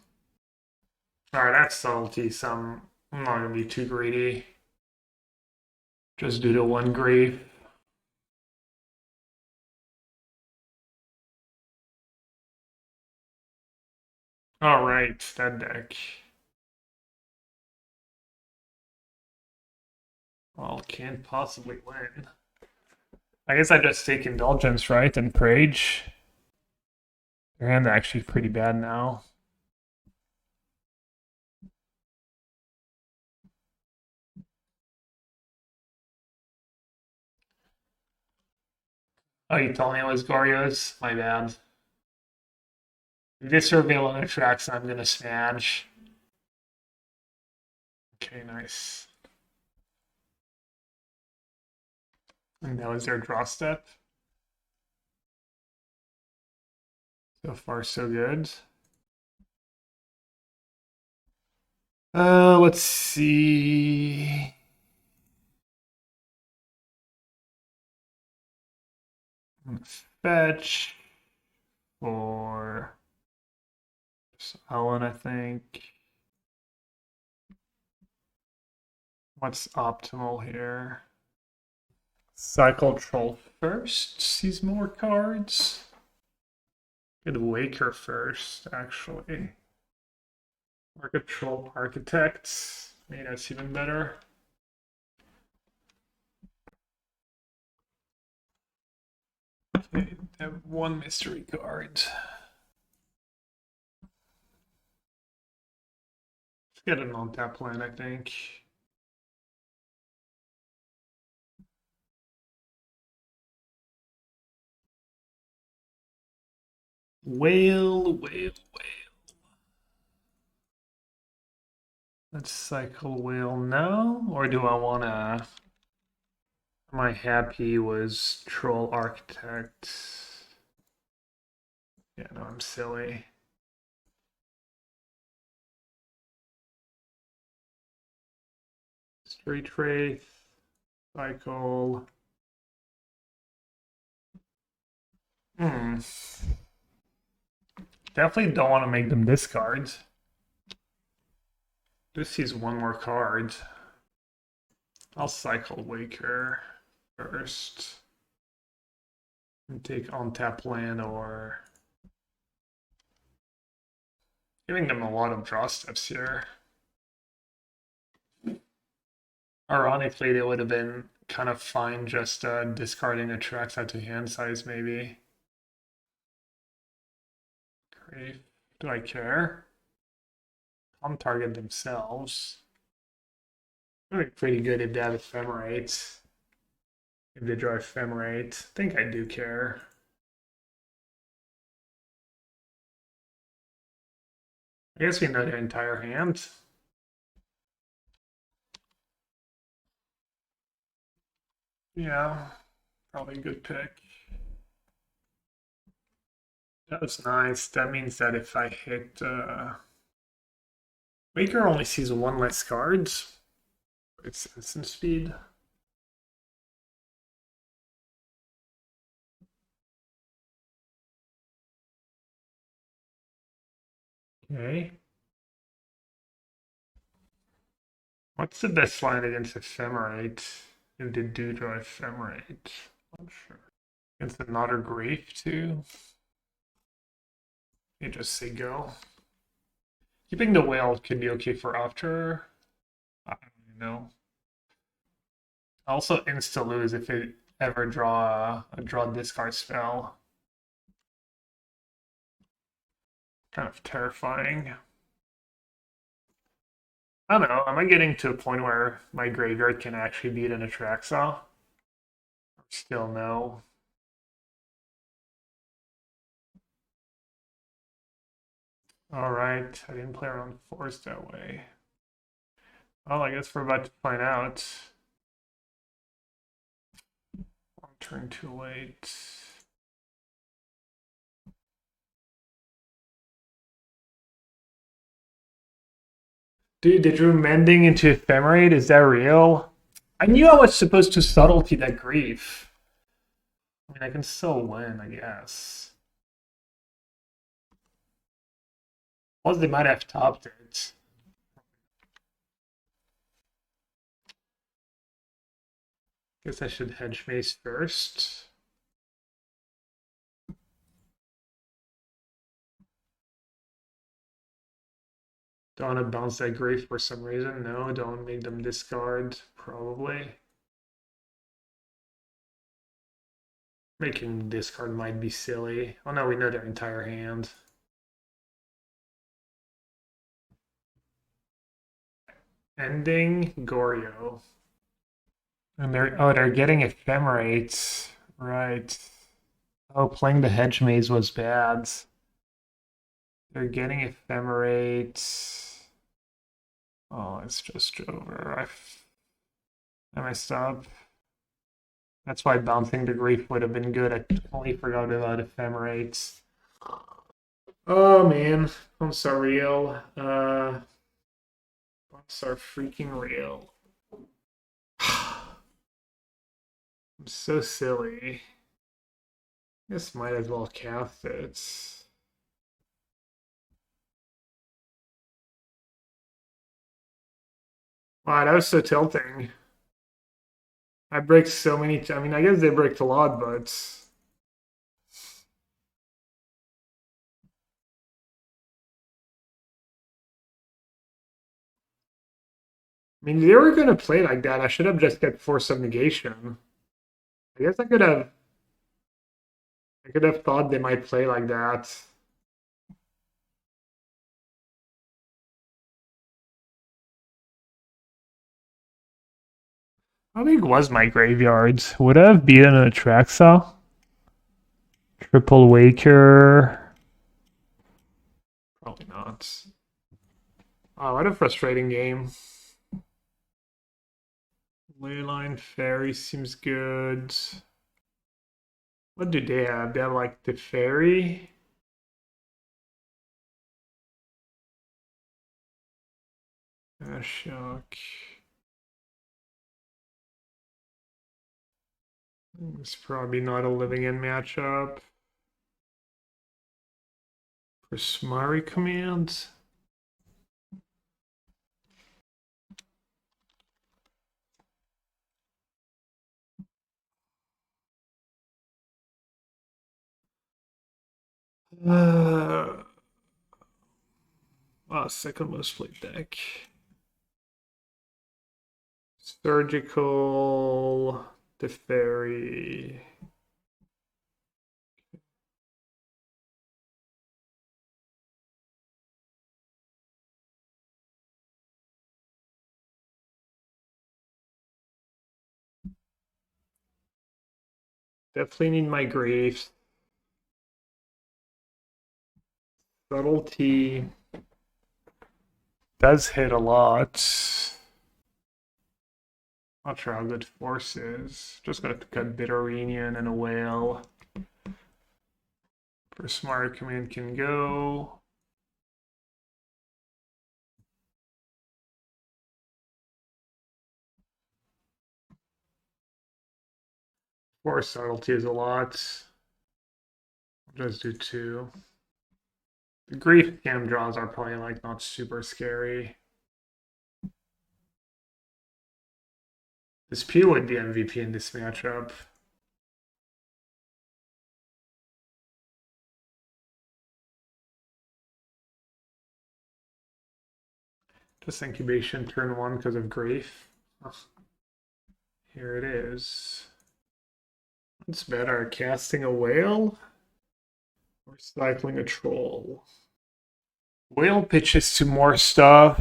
Alright, that's subtlety. I'm not gonna be too greedy. Just do the one grave. Alright, that deck. Well, can't possibly win. I guess I just take Indulgence, right? And Prage. Their hand's actually pretty bad now. Oh, you told me it was Goryo's? My bad. If this Surveil on the tracks, I'm gonna smash. Okay, nice. And that was their draw step. So far, so good. Let's see. Fetch for Alan, I think. What's optimal here? Cycle Troll first, sees more cards. Could Waker first, actually. Market Troll Architect. Maybe that's even better. Okay, have one mystery card. Let's get an on-tap land, I think. Wail. Let's cycle Wail now, or do I wanna? Am I happy with Troll Architect? Yeah, no, I'm silly. Street Wraith, cycle. Definitely don't want to make them discards. This is one more card. I'll cycle Waker first. And take on tap land or giving them a lot of draw steps here. Ironically, they would have been kind of fine just discarding a trackside to hand size, maybe. Great. Do I care? On target themselves. Would be pretty good if they have Ephemerate. If they draw Ephemerate. I think I do care. I guess we know their entire hand. Yeah, probably a good pick. That was nice. That means that if I hit Waker only sees one less cards. It's instant speed. Okay. What's the best line against Ephemerate? If they do draw Ephemerate. Not sure. Against another Grave too. You just say go. Keeping the Wail could be okay for after. I don't really know. Also insta lose if it ever draw a draw discard spell. Kind of terrifying. I don't know. Am I getting to a point where my graveyard can actually beat an Atraxa? Still no. Alright, I didn't play around Force that way. Well, I guess we're about to find out. One turn too late. Dude, they drew Mending into Ephemerate? Is that real? I knew I was supposed to Subtlety that Grief. I mean, I can still win, I guess. Plus, they might have topped it. Guess I should Hedge Maze first. Don't want to bounce that Grave for some reason. No, don't make them discard, probably. Making discard might be silly. Oh no, we know their entire hand. Ending Goryo. And they're getting Ephemerates. Right. Oh, playing the Hedge Maze was bad. They're getting Ephemerates. Oh, it's just over. I messed up. That's why bouncing the Grief would have been good. I totally forgot about Ephemerates. Oh man, bumps are real. Bumps are freaking real. I'm so silly. Guess might as well cast it. Wow, that was so tilting. I break so many. I mean, I guess they break a lot, but I mean, they were gonna play like that. I should have just got Force of Negation. I guess I could have thought they might play like that. How big was my graveyard? Would I have beaten an Atraxa? Triple Waker. Probably not. Oh, what a frustrating game. Leyline Faerie seems good. What do they have? They have like the Faerie. Ashiok. It's probably not a living in matchup. Prismari Command. Second most played deck. Surgical, the Faerie. Definitely need my Graves. Subtlety does hit a lot. Not sure how good Force is. Just got to cut Bitter Reunion and a Wail. Prismari Command can go. Force Subtlety is a lot. I'll just do 2. The Grief Cam draws are probably like not super scary. This P would be MVP in this matchup. Just Incubation turn 1 because of Grief. Here it is. What's better, casting a Wail or cycling a Troll? Wail pitches to more stuff.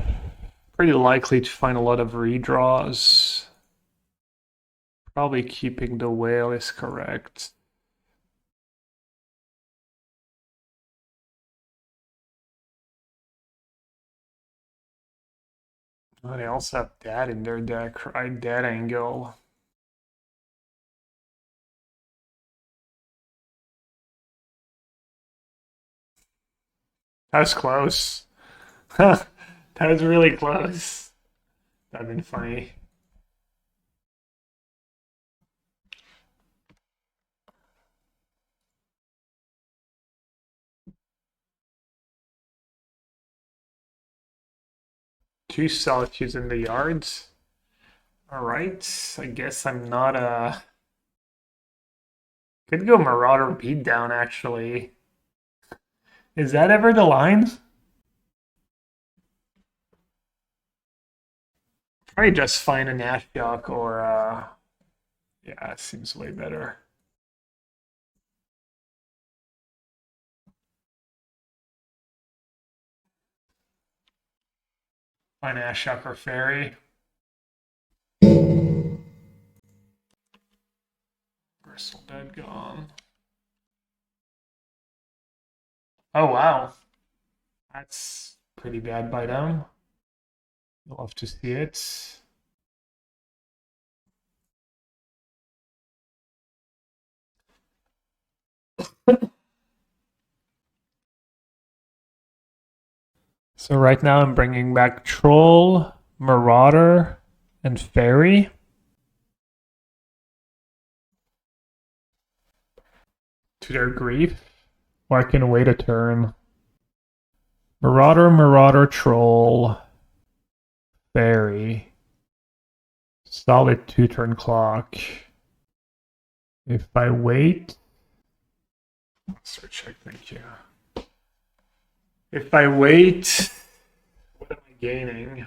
Pretty likely to find a lot of redraws. Probably keeping the Wail is correct. Oh, they also have that in their deck, right? That angle. That was close. That was really close. That'd been funny. Two solitudes in the yards. Alright, I guess I'm not a... Could go Marauder beatdown, actually. Is that ever the line? Probably just find an Ashiok or yeah, it seems way better. Find Ashiok or Faerie. Bristle dead gone. Oh wow. That's pretty bad by them. You'll love to see it. So right now I'm bringing back Troll, Marauder, and Faerie. To their grief. Or I can wait a turn. Marauder, Troll, Faerie. Solid 2-turn clock. If I wait... Start check, thank you. If I wait, what am I gaining?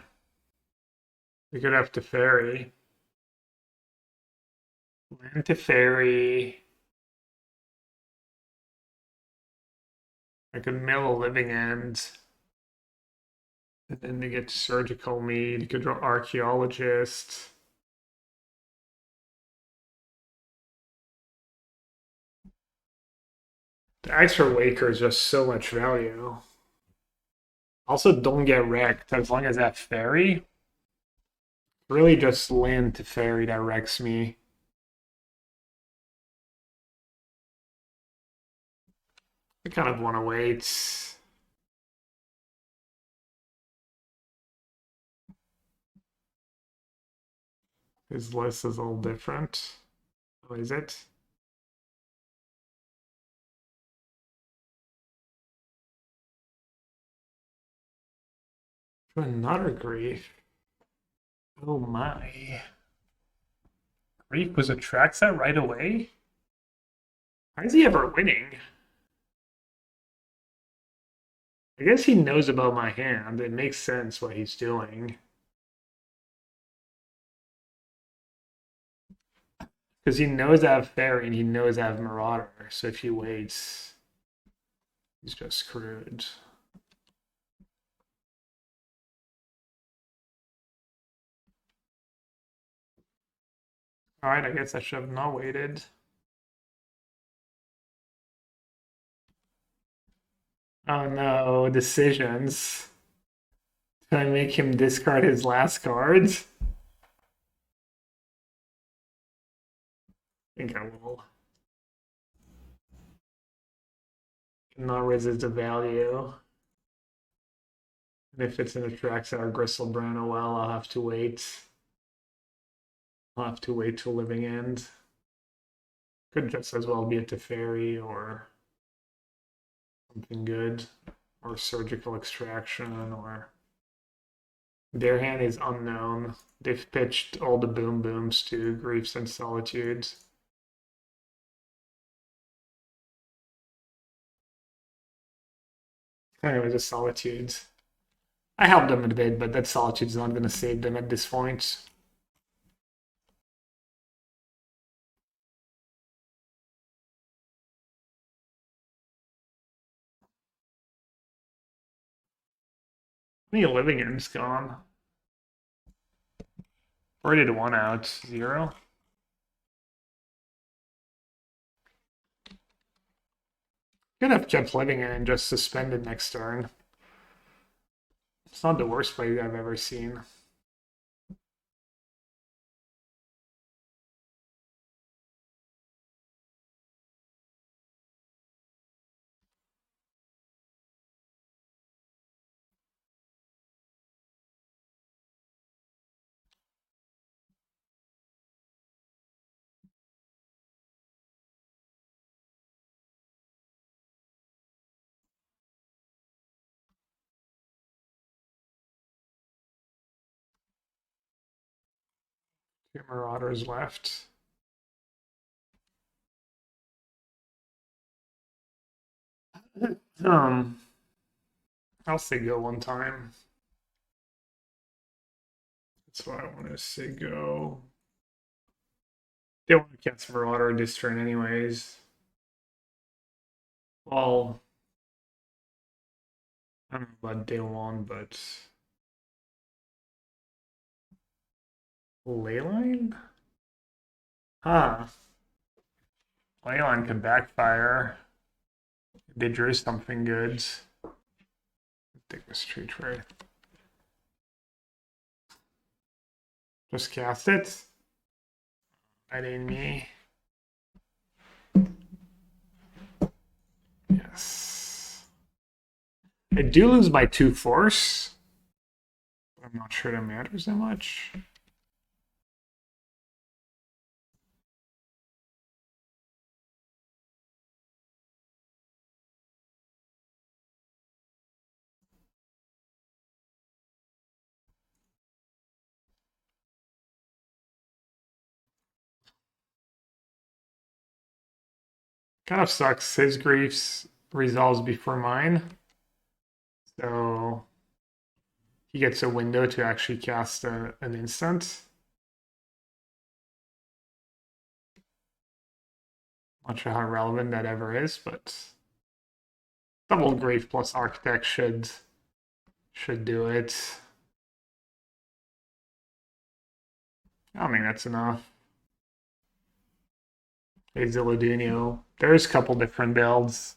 We could have to Faerie. Land to Faerie. I could mill a living end. And then they get Surgical Mead. You could draw Archaeologist. The extra Waker is just so much value. Also, don't get wrecked as long as I have Faerie. Really just land to Faerie that wrecks me. I kind of want to wait. His list is all different. Oh, is it? Another grief. Oh my. Grief was Atraxa right away? Why is he ever winning? I guess he knows about my hand. It makes sense what he's doing. Because he knows I have Faerie and he knows I have Marauder. So if he waits, he's just screwed. Alright, I guess I should have not waited. Oh no, decisions. Can I make him discard his last cards? I think I will. Cannot resist the value. And if it's an Atraxa or Gristlebrand, oh well, I'll have to wait. I'll have to wait till living end. Could just as well be a Teferi or something good. Or surgical extraction or their hand is unknown. They've pitched all the boom booms to Griefs and Solitudes. Anyways, the Solitudes. I helped them a bit, but that Solitude's not going to save them at this point. How many living ends gone? Or did one out? 0? Could have kept living in and just suspended next turn. It's not the worst play I've ever seen. Two Marauders left. I'll say go one time. That's why I want to say go. They want to cast Marauder this turn anyways. Well, I don't know about day one, but Leyline? Huh. Leyline could backfire. They drew something good. Take the Street Wraith. Just cast it. That ain't me. Yes. I do lose by 2 force. But I'm not sure that matters that much. Kind of sucks. His griefs resolves before mine. So he gets a window to actually cast an instant. Not sure how relevant that ever is, but double grave plus architect should do it. I don't think that's enough. Hey Zilladino. There's a couple different builds.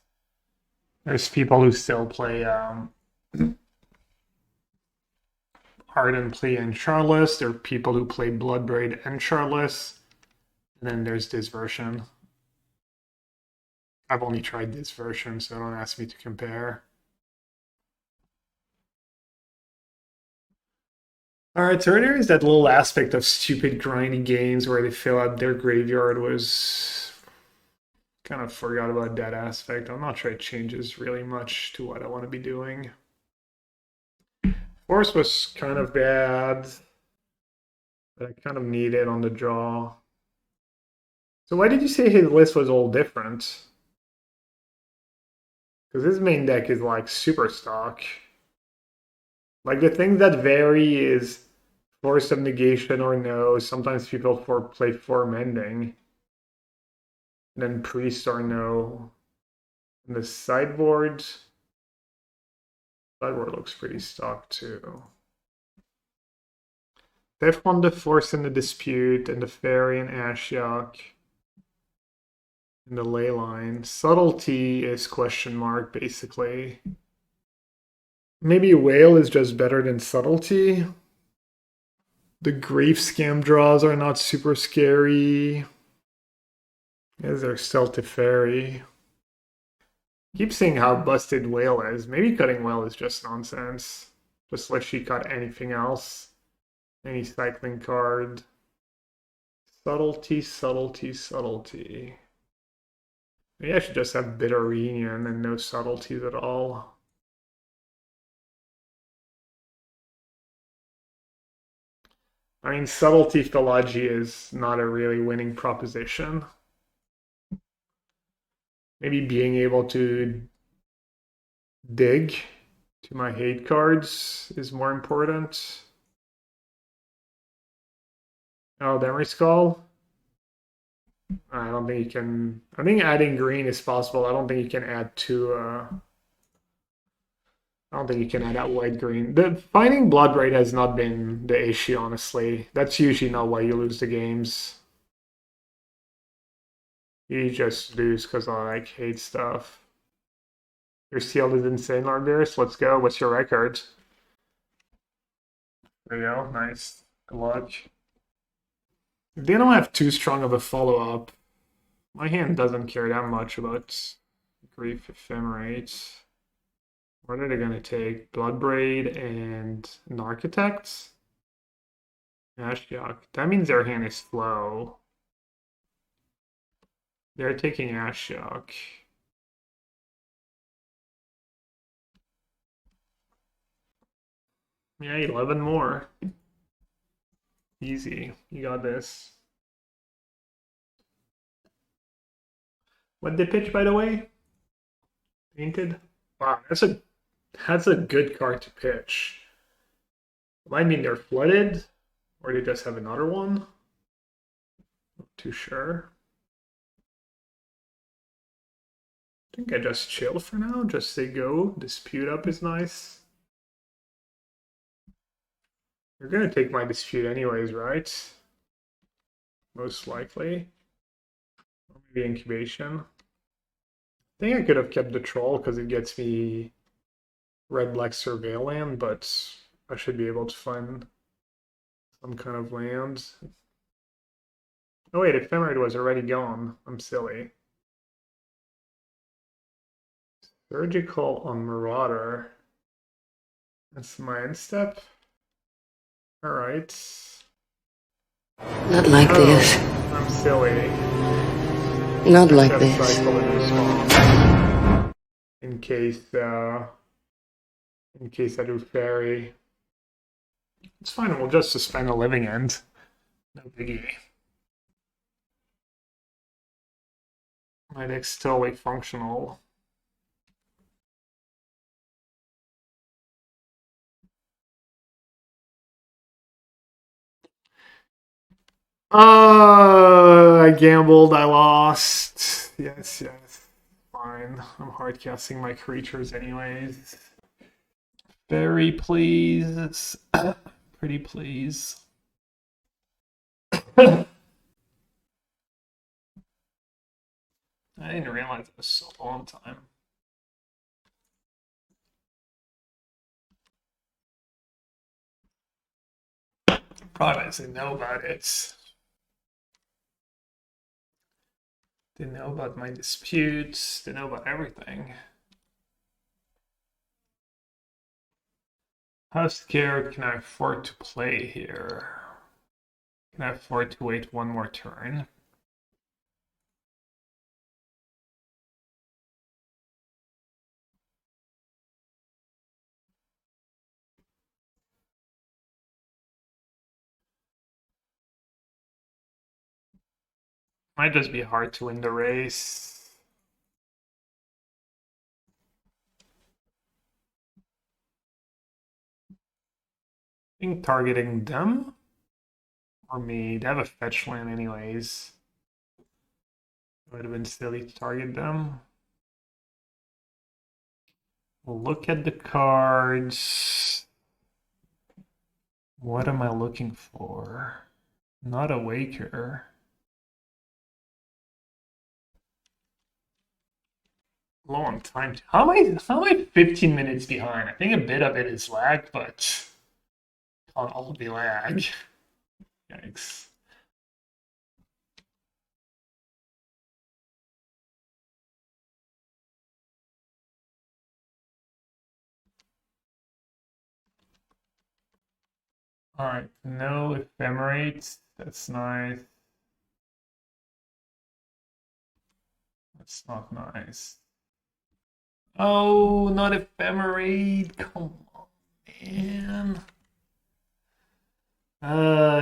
There's people who still play Hardened Plea and Charless. There are people who play Bloodbraid and Charless. And then there's this version. I've only tried this version, so don't ask me to compare. Alright, so there is that little aspect of stupid grinding games where they fill out their graveyard was... Kind of forgot about that aspect. I'm not sure it changes really much to what I want to be doing. Force was kind of bad, but I kind of need it on the draw. So why did you say his list was all different? Because his main deck is like super stock. Like the things that vary is Force of Negation or no. Sometimes people play Form Ending. And then Priest or no. And the sideboard looks pretty stock too. They've won the Force in the Dispute and the Faerie and Ashiok. And the Leyline. Subtlety is question mark, basically. Maybe Wail is just better than Subtlety. The Grave Scam draws are not super scary. Is there still Teferi? Keep saying how busted Wail is. Maybe cutting Wail is just nonsense. Just let she cut anything else. Any cycling card. Subtlety, subtlety, subtlety. Maybe I should just have Bitter Reunion and no subtleties at all. I mean, subtlety Philogy is not a really winning proposition. Maybe being able to dig to my hate cards is more important. Oh, Memory Skull? I don't think you can... I think adding green is possible. I don't think you can add two... I don't think you can add that white-green. Finding Bloodbraid has not been the issue, honestly. That's usually not why you lose the games. You just lose because I like hate stuff. Your seal is insane, Largarius. Let's go. What's your record? There you go. Nice. Good luck. If they don't have too strong of a follow-up, my hand doesn't care that much about Grief Ephemerate. What are they going to take? Bloodbraid and an Architect? Ashiok. That means their hand is slow. They're taking Ashiok. Yeah, 11 more. Easy. You got this. What'd they pitch, by the way? Painted? Wow, that's a good card to pitch. Might mean they're flooded, or they just have another one. Not too sure. I think I just chill for now. Just say go. Dispute up is nice. You're gonna take my dispute anyways, right? Most likely. Or maybe incubation. I think I could have kept the troll because it gets me red-black surveil land, but I should be able to find some kind of land. Oh wait, Ephemerate was already gone. I'm silly. Surgical on Marauder. That's my end step. Alright. Not like this. I'm silly. Not like this. Cycle in response. In case I do fairy. It's fine, we'll just suspend a living end. No biggie. My deck's still like functional. I gambled, I lost. Yes. Fine. I'm hard casting my creatures anyways. Very please. Pretty please. I didn't realize it was so long time. Probably they know about it. They know about my disputes. They know about everything. How scared can I afford to play here? Can I afford to wait one more turn? Might just be hard to win the race. I think targeting them or me. They have a fetch land anyways. It would have been silly to target them. We'll look at the cards. What am I looking for? Not a Waker. Low on time. How am I 15 minutes behind? I think a bit of it is lag, but can't all be lag. Yikes. Alright, no ephemerates. That's nice. That's not nice. Oh, not ephemerate. Come on, man.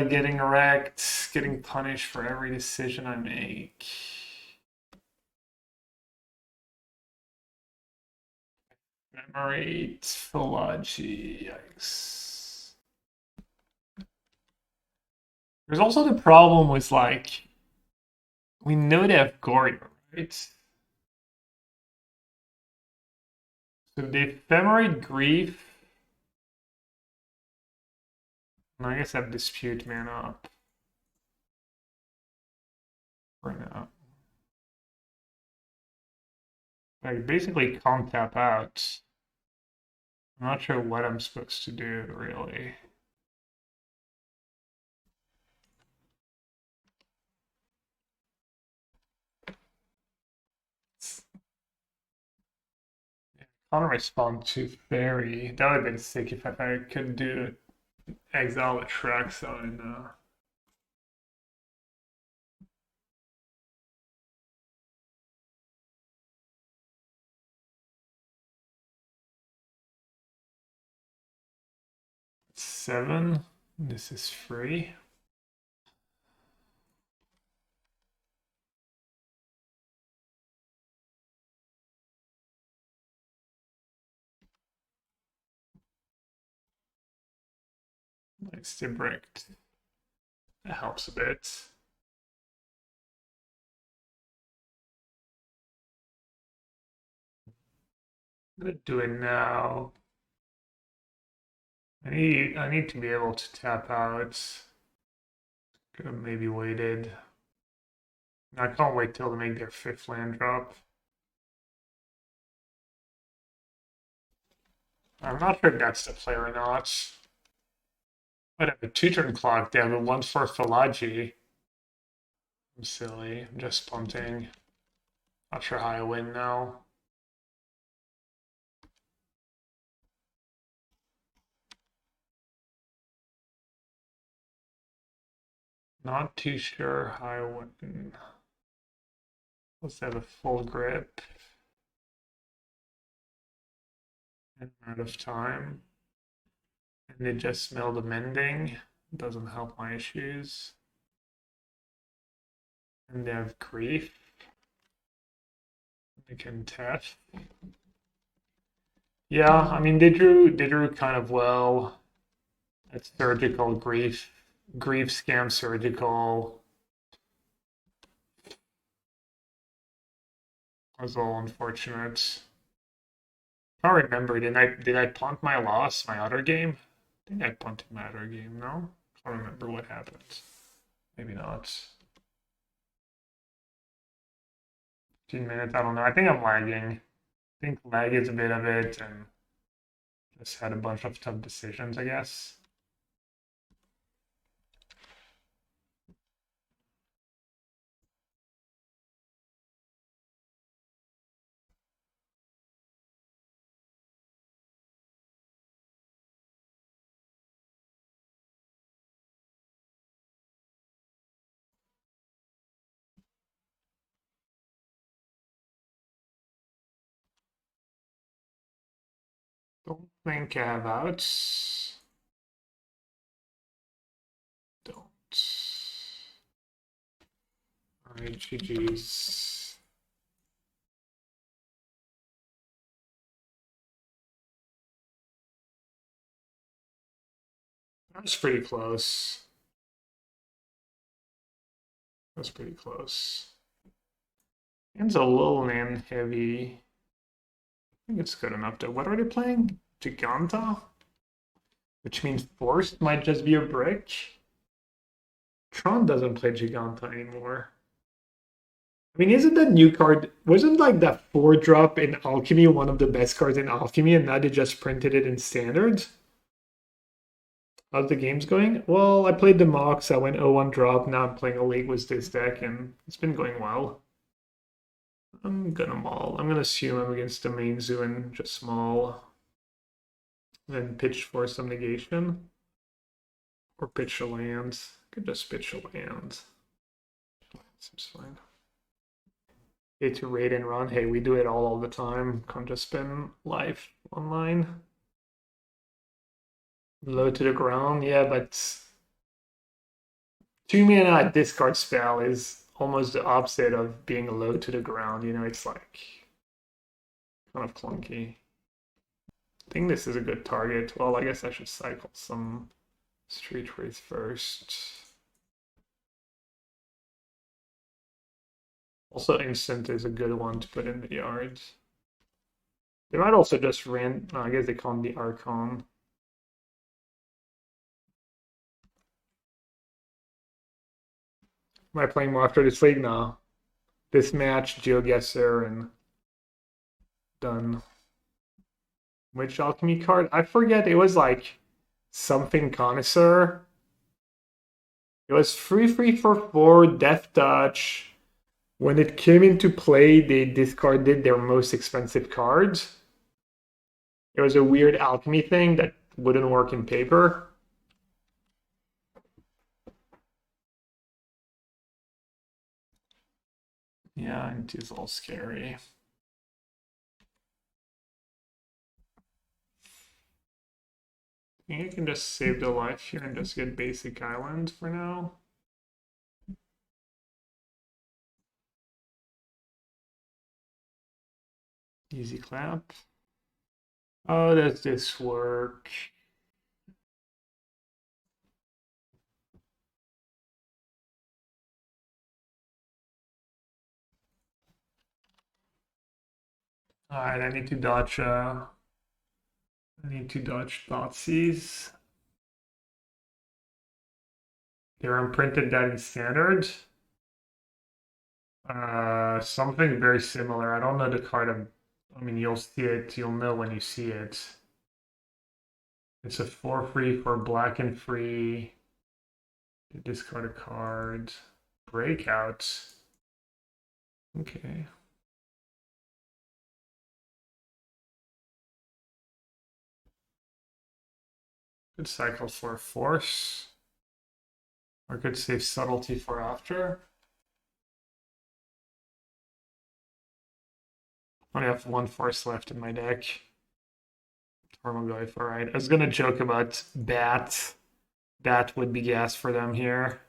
Getting wrecked, getting punished for every decision I make. Ephemerate, Philology, yikes. There's also the problem with, like, we know they have Goria, right? So the Ephemerate Grief. And I guess I have Dispute man up. For now. I basically can't tap out. I'm not sure what I'm supposed to do, really. I can't respond to Faerie. That would have been sick if I could do Exile with Traxa and seven. This is free. Nice to bricked. That helps a bit. I'm gonna do it now. I need to be able to tap out. Could have maybe waited. I can't wait till they make their 5th land drop. I'm not sure if that's the play or not. But have a 2-turn clock. They have a 1/4 Philology. I'm silly. I'm just punting. Not sure how I win now. Not too sure how I win. Let's have a full grip. And out of time. And they just smell the mending. Doesn't help my issues. And they have grief. They can tap. Yeah, I mean they drew kind of well. That's surgical grief. Grief scam surgical. Was all unfortunate. I don't remember. Did I punt my loss, my other game? I think I punted my other game, no? I don't remember what happened. Maybe not. 15 minutes, I don't know. I think I'm lagging. I think lag is a bit of it, and just had a bunch of tough decisions, I guess. Don't think I have outs. Don't. Alright, GG's. That's pretty close. That's pretty close. It's a little land heavy. I think it's good enough to. What are they playing? Giganta? Which means Forced might just be a brick. Tron doesn't play Giganta anymore. I mean, isn't that new card? Wasn't like that 4-drop in Alchemy one of the best cards in Alchemy, and now they just printed it in Standard? How's the games going? Well, I played the Mox, I went 0-1 drop, now I'm playing a League with this deck, and it's been going well. I'm gonna maul. I'm gonna assume I'm against the main zoo and just small. Then pitch for some negation. Or pitch a land. Could just pitch a land. Seems fine. Okay, to raid and run. Hey, we do it all the time. Can't just spend life online. Low to the ground, yeah, but 2 mana discard spell is almost the opposite of being low to the ground. You know, it's like kind of clunky. I think this is a good target. Well, I guess I should cycle some Street Wraith first. Also, instant is a good one to put in the yard. They might also just I guess they call the Archon. Am I playing more after this league? No. This match, GeoGuessr, and done. Which alchemy card? I forget. It was like something Connoisseur. It was 3/3 for 4, Death Touch. When it came into play, they discarded their most expensive cards. It was a weird alchemy thing that wouldn't work in paper. Yeah, and it's all scary. I think I can just save the life here and just get basic island for now. Easy clap. Oh, does this work? Alright, I need to dodge Thoughtseize. They're imprinted that in standard. Something very similar. I don't know the card. I mean, you'll see it. You'll know when you see it. It's a 4/3 for black and free. Discard a card. Breakout. Okay. Could cycle for Force. Or could save Subtlety for after. I only have 1 Force left in my deck. Tormoglyph, alright. I was gonna joke about Bat. Bat would be gas for them here.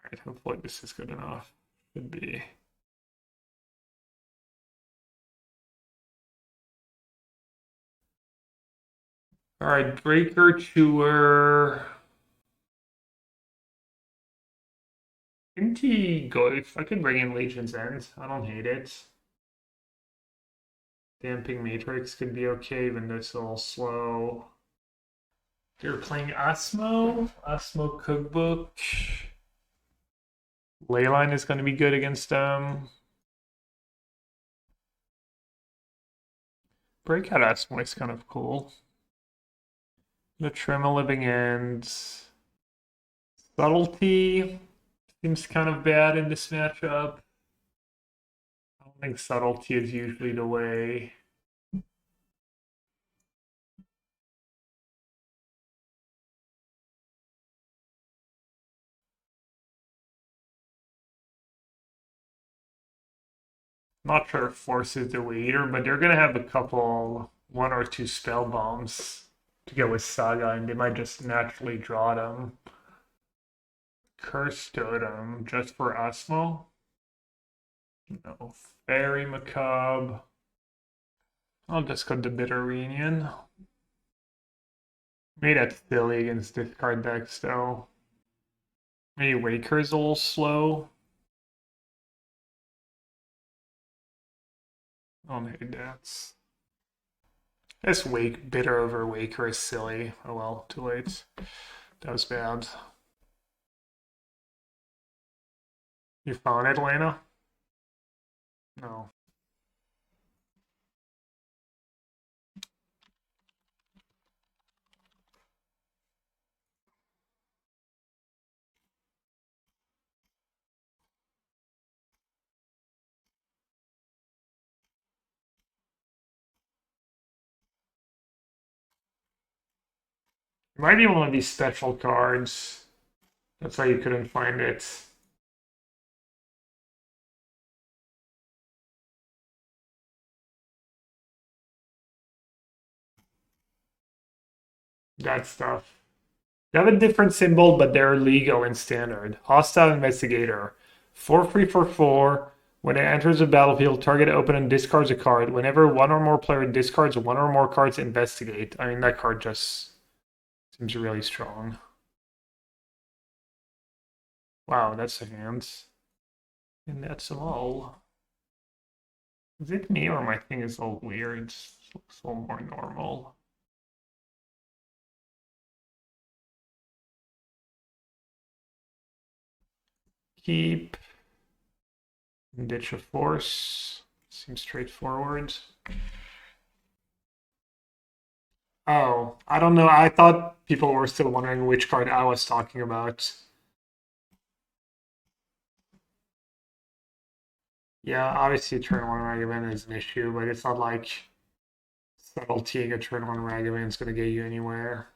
Alright, hopefully this is good enough. Should be. Alright, Breaker Chewer. MTGO, if I could bring in Legion's End, I don't hate it. Damping Matrix could be okay, even though it's a little slow. They're playing Osmo Cookbook. Leyline is going to be good against them. Breakout Osmo is kind of cool. The Trim a Living End. Subtlety seems kind of bad in this matchup. I don't think Subtlety is usually the way. Not sure if Force is the leader, but they're gonna have a couple, one or two spell bombs to go with Saga, and they might just naturally draw them. Cursed Totem, just for Asmo. No. Faerie Macabre. I'll just cut the Bitter Reunion. Maybe that's silly against this card decks, though. Maybe Waker's a little slow. Oh, maybe that's. This Bitter over Waker is silly. Oh well, too late. That was bad. You found it, Elena? No. It might be one of these special cards. That's why you couldn't find it. That stuff. They have a different symbol, but they're legal in standard. Hostile Investigator. 4/3 for 4. When it enters the battlefield, target opponent discards a card. Whenever one or more player discards one or more cards, investigate. I mean, that card just seems really strong. Wow, that's a hand. And that's all. Is it me or my thing is all weird? It looks a little more normal. Keep. Ditch a force. Seems straightforward. Oh, I don't know. I thought people were still wondering which card I was talking about. Yeah, obviously turn 1 Ragavan is an issue, but it's not like Subtlety a turn 1 Ragavan is going to get you anywhere.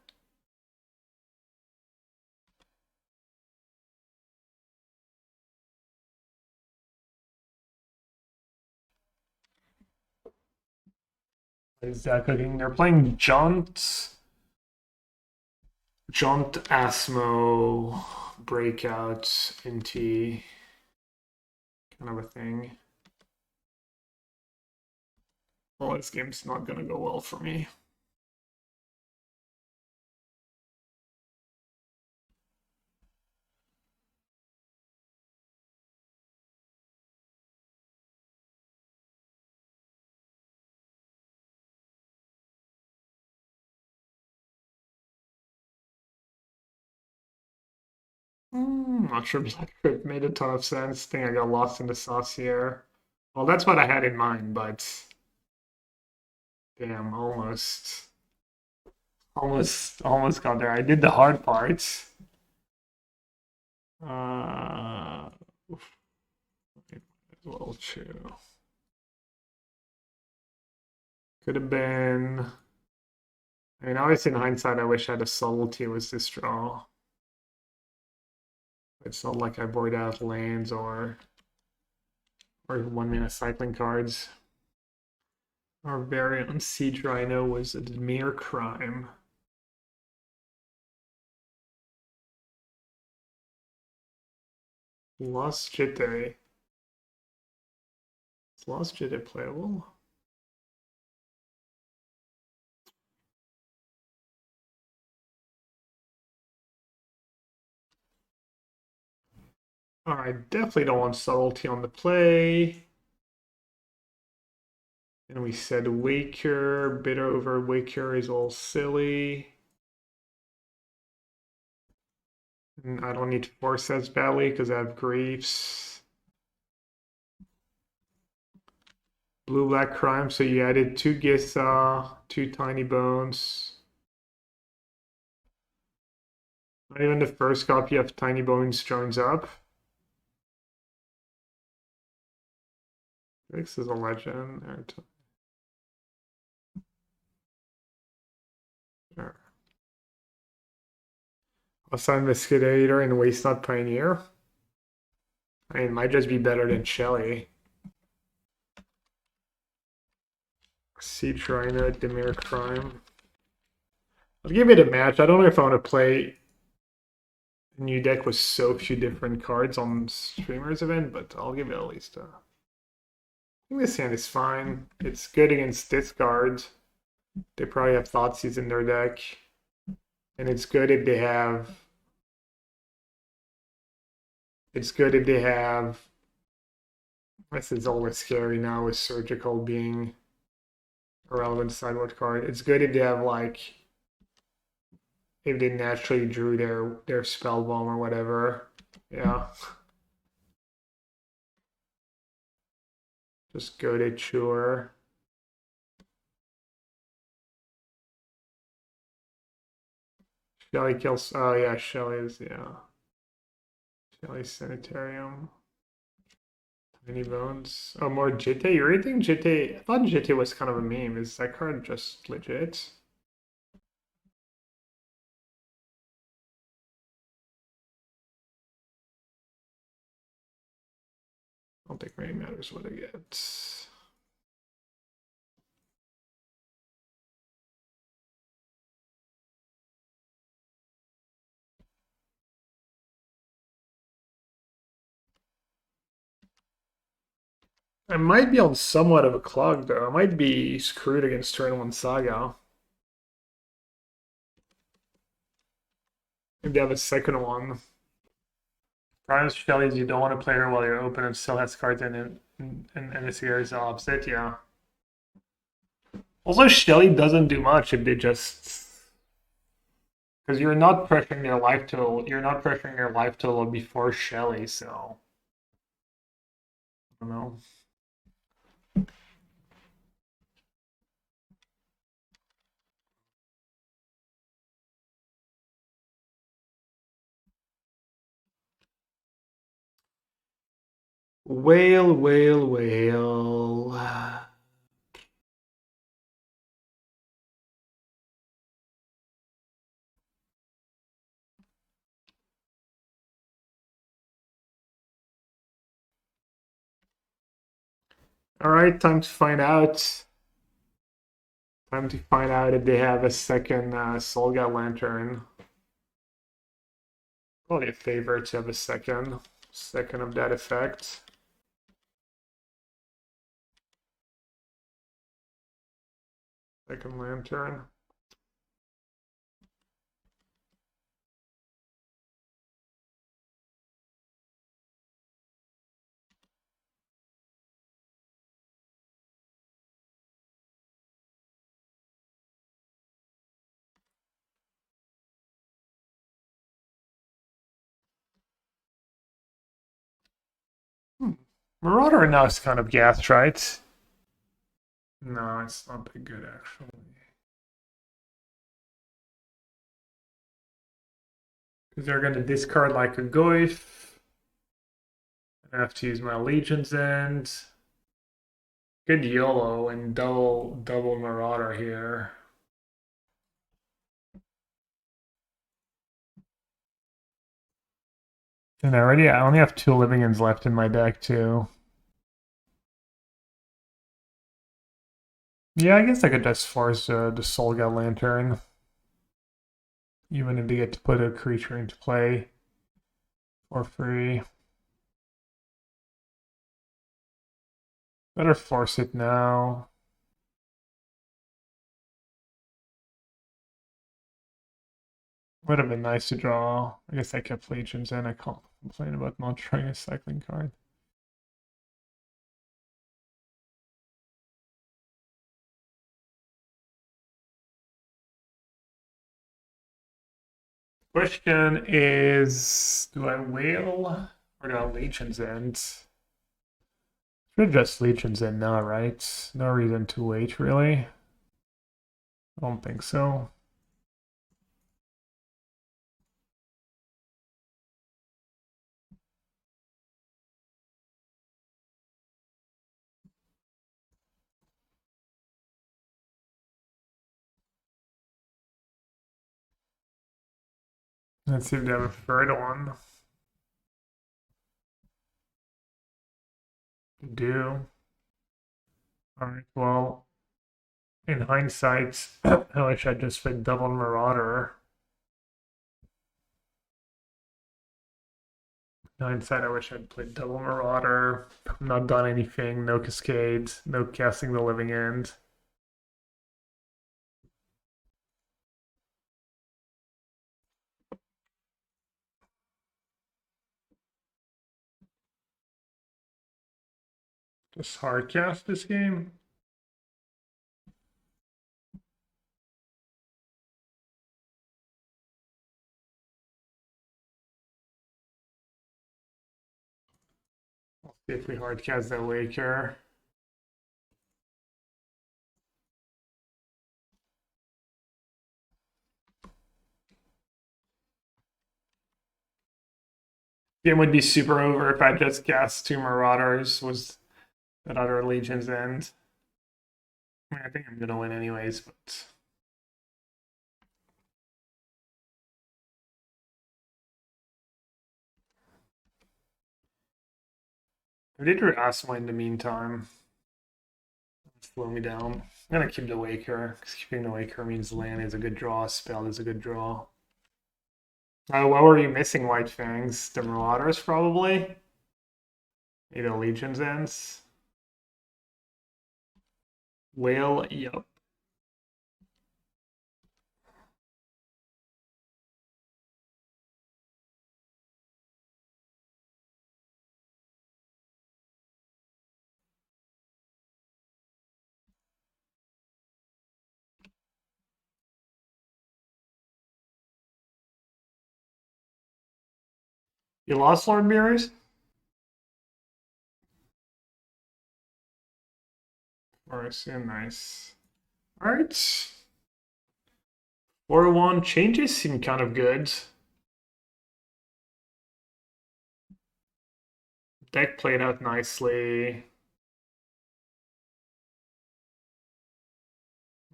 What is that cooking? They're playing Jaunt Asmo Breakout into kind of a thing. Well, this game's not gonna go well for me. Not sure Blood Crypt made a ton of sense. I think I got lost in the sauce here. Well, that's what I had in mind, but damn, almost got there. I did the hard parts. Well, chill. Could have been. I mean, obviously, in hindsight, I wish I had a Subtlety with this draw. It's not like I board out lands or 1-mana cycling cards. Our variant on Siege Rhino was a mere crime. Lost Jitte. Is Lost Jitte playable? Alright, definitely don't want Subtlety on the play. And we said Waker, Bitter over Waker is all silly. And I don't need to force as badly because I have Griefs. Blue-Black Crime, so you added 2 Gisa, 2 Tiny Bones. Not even the first copy of Tiny Bones joins up. This is a legend. Sure. Assign Investigator and Waste Not Pioneer. I mean, it might just be better than Shelly. Siege Rhino, Demir Crime. I'll give it a match. I don't know if I want to play a new deck with so few different cards on Streamers event, but I'll give it at least a... I think this hand is fine. It's good against this card. They probably have Thoughtseize in their deck. And it's good if they have... It's good if they have... This is always scary now with Surgical being a relevant sideboard card. It's good if they have like... If they naturally drew their spell bomb or whatever. Yeah. Just go to Chewer. Shelly kills... Oh yeah, Shelly's... Yeah. Shelly's Sanitarium. Tiny Bones. Oh, more Jitte? You really think Jitte... I thought Jitte was kind of a meme. Is that card just legit? I don't think it really matters what I get. I might be on somewhat of a clock though. I might be screwed against turn 1 Saga. If they have a second one. Problem with Shelly is you don't want to play her while your opponent still has cards in it, and this here is the opposite, yeah. Also, Shelly doesn't do much if they just... Because you're not pressuring their life total. You're not pressuring their life total before Shelly, so... I don't know. Wail, wail, wail. Alright, time to find out. Time to find out if they have a second Solga Lantern. Probably a favor to have a second of that effect. Second Lantern. Marauder now is kind of gassed, right? No, it's not that good actually. Because they're going to discard like a Goyf. I have to use my Legion's End. Good YOLO and double Marauder here. And I only have 2 Living Ends left in my deck too. Yeah, I guess I could just force the Solga Lantern. Even if they get to put a creature into play for free. Better force it now. Would have been nice to draw. I guess I kept Legions in. I can't complain about not drawing a cycling card. Question is, do I Wail or do I Legion's End? Should just Legion's End now, right? No reason to wait, really. I don't think so. Let's see if they have a third one. They do. Alright, well, In hindsight, I wish I'd just played double Marauder. In hindsight, I wish I'd played double Marauder. Not done anything, no Cascades, no casting the Living End. Just hard cast this game. I'll see if we hard cast that Waker. Game would be super over if I just cast 2 Marauders. Was that other Legion's End? I mean, I think I'm gonna win anyways, but I did Asma in the meantime. Slow me down. I'm gonna keep the Waker, because keeping the Waker means land is a good draw, spell is a good draw. What were you missing, White Fangs? The Marauders, probably? Maybe the Legion's Ends? Wail, yup. You lost Lord Mirrors? Alright, yeah, nice. Alright. 4-1 changes seem kind of good. Deck played out nicely.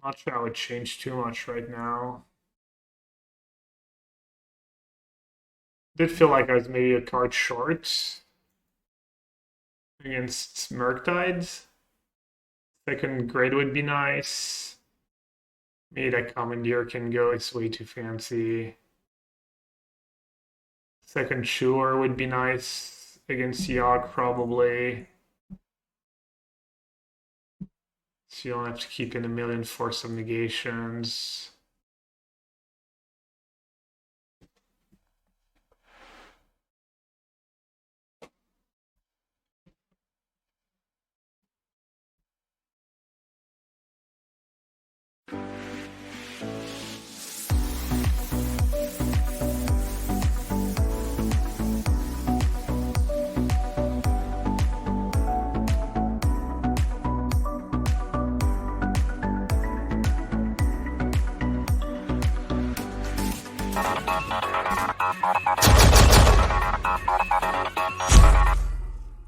Not sure I would change too much right now. Did feel like I was maybe a card short against Murktides. Second grade would be nice. Maybe that Commandeer can go, it's way too fancy. Second Chewer would be nice against Yogg, probably. So you don't have to keep in a million Force of Negations.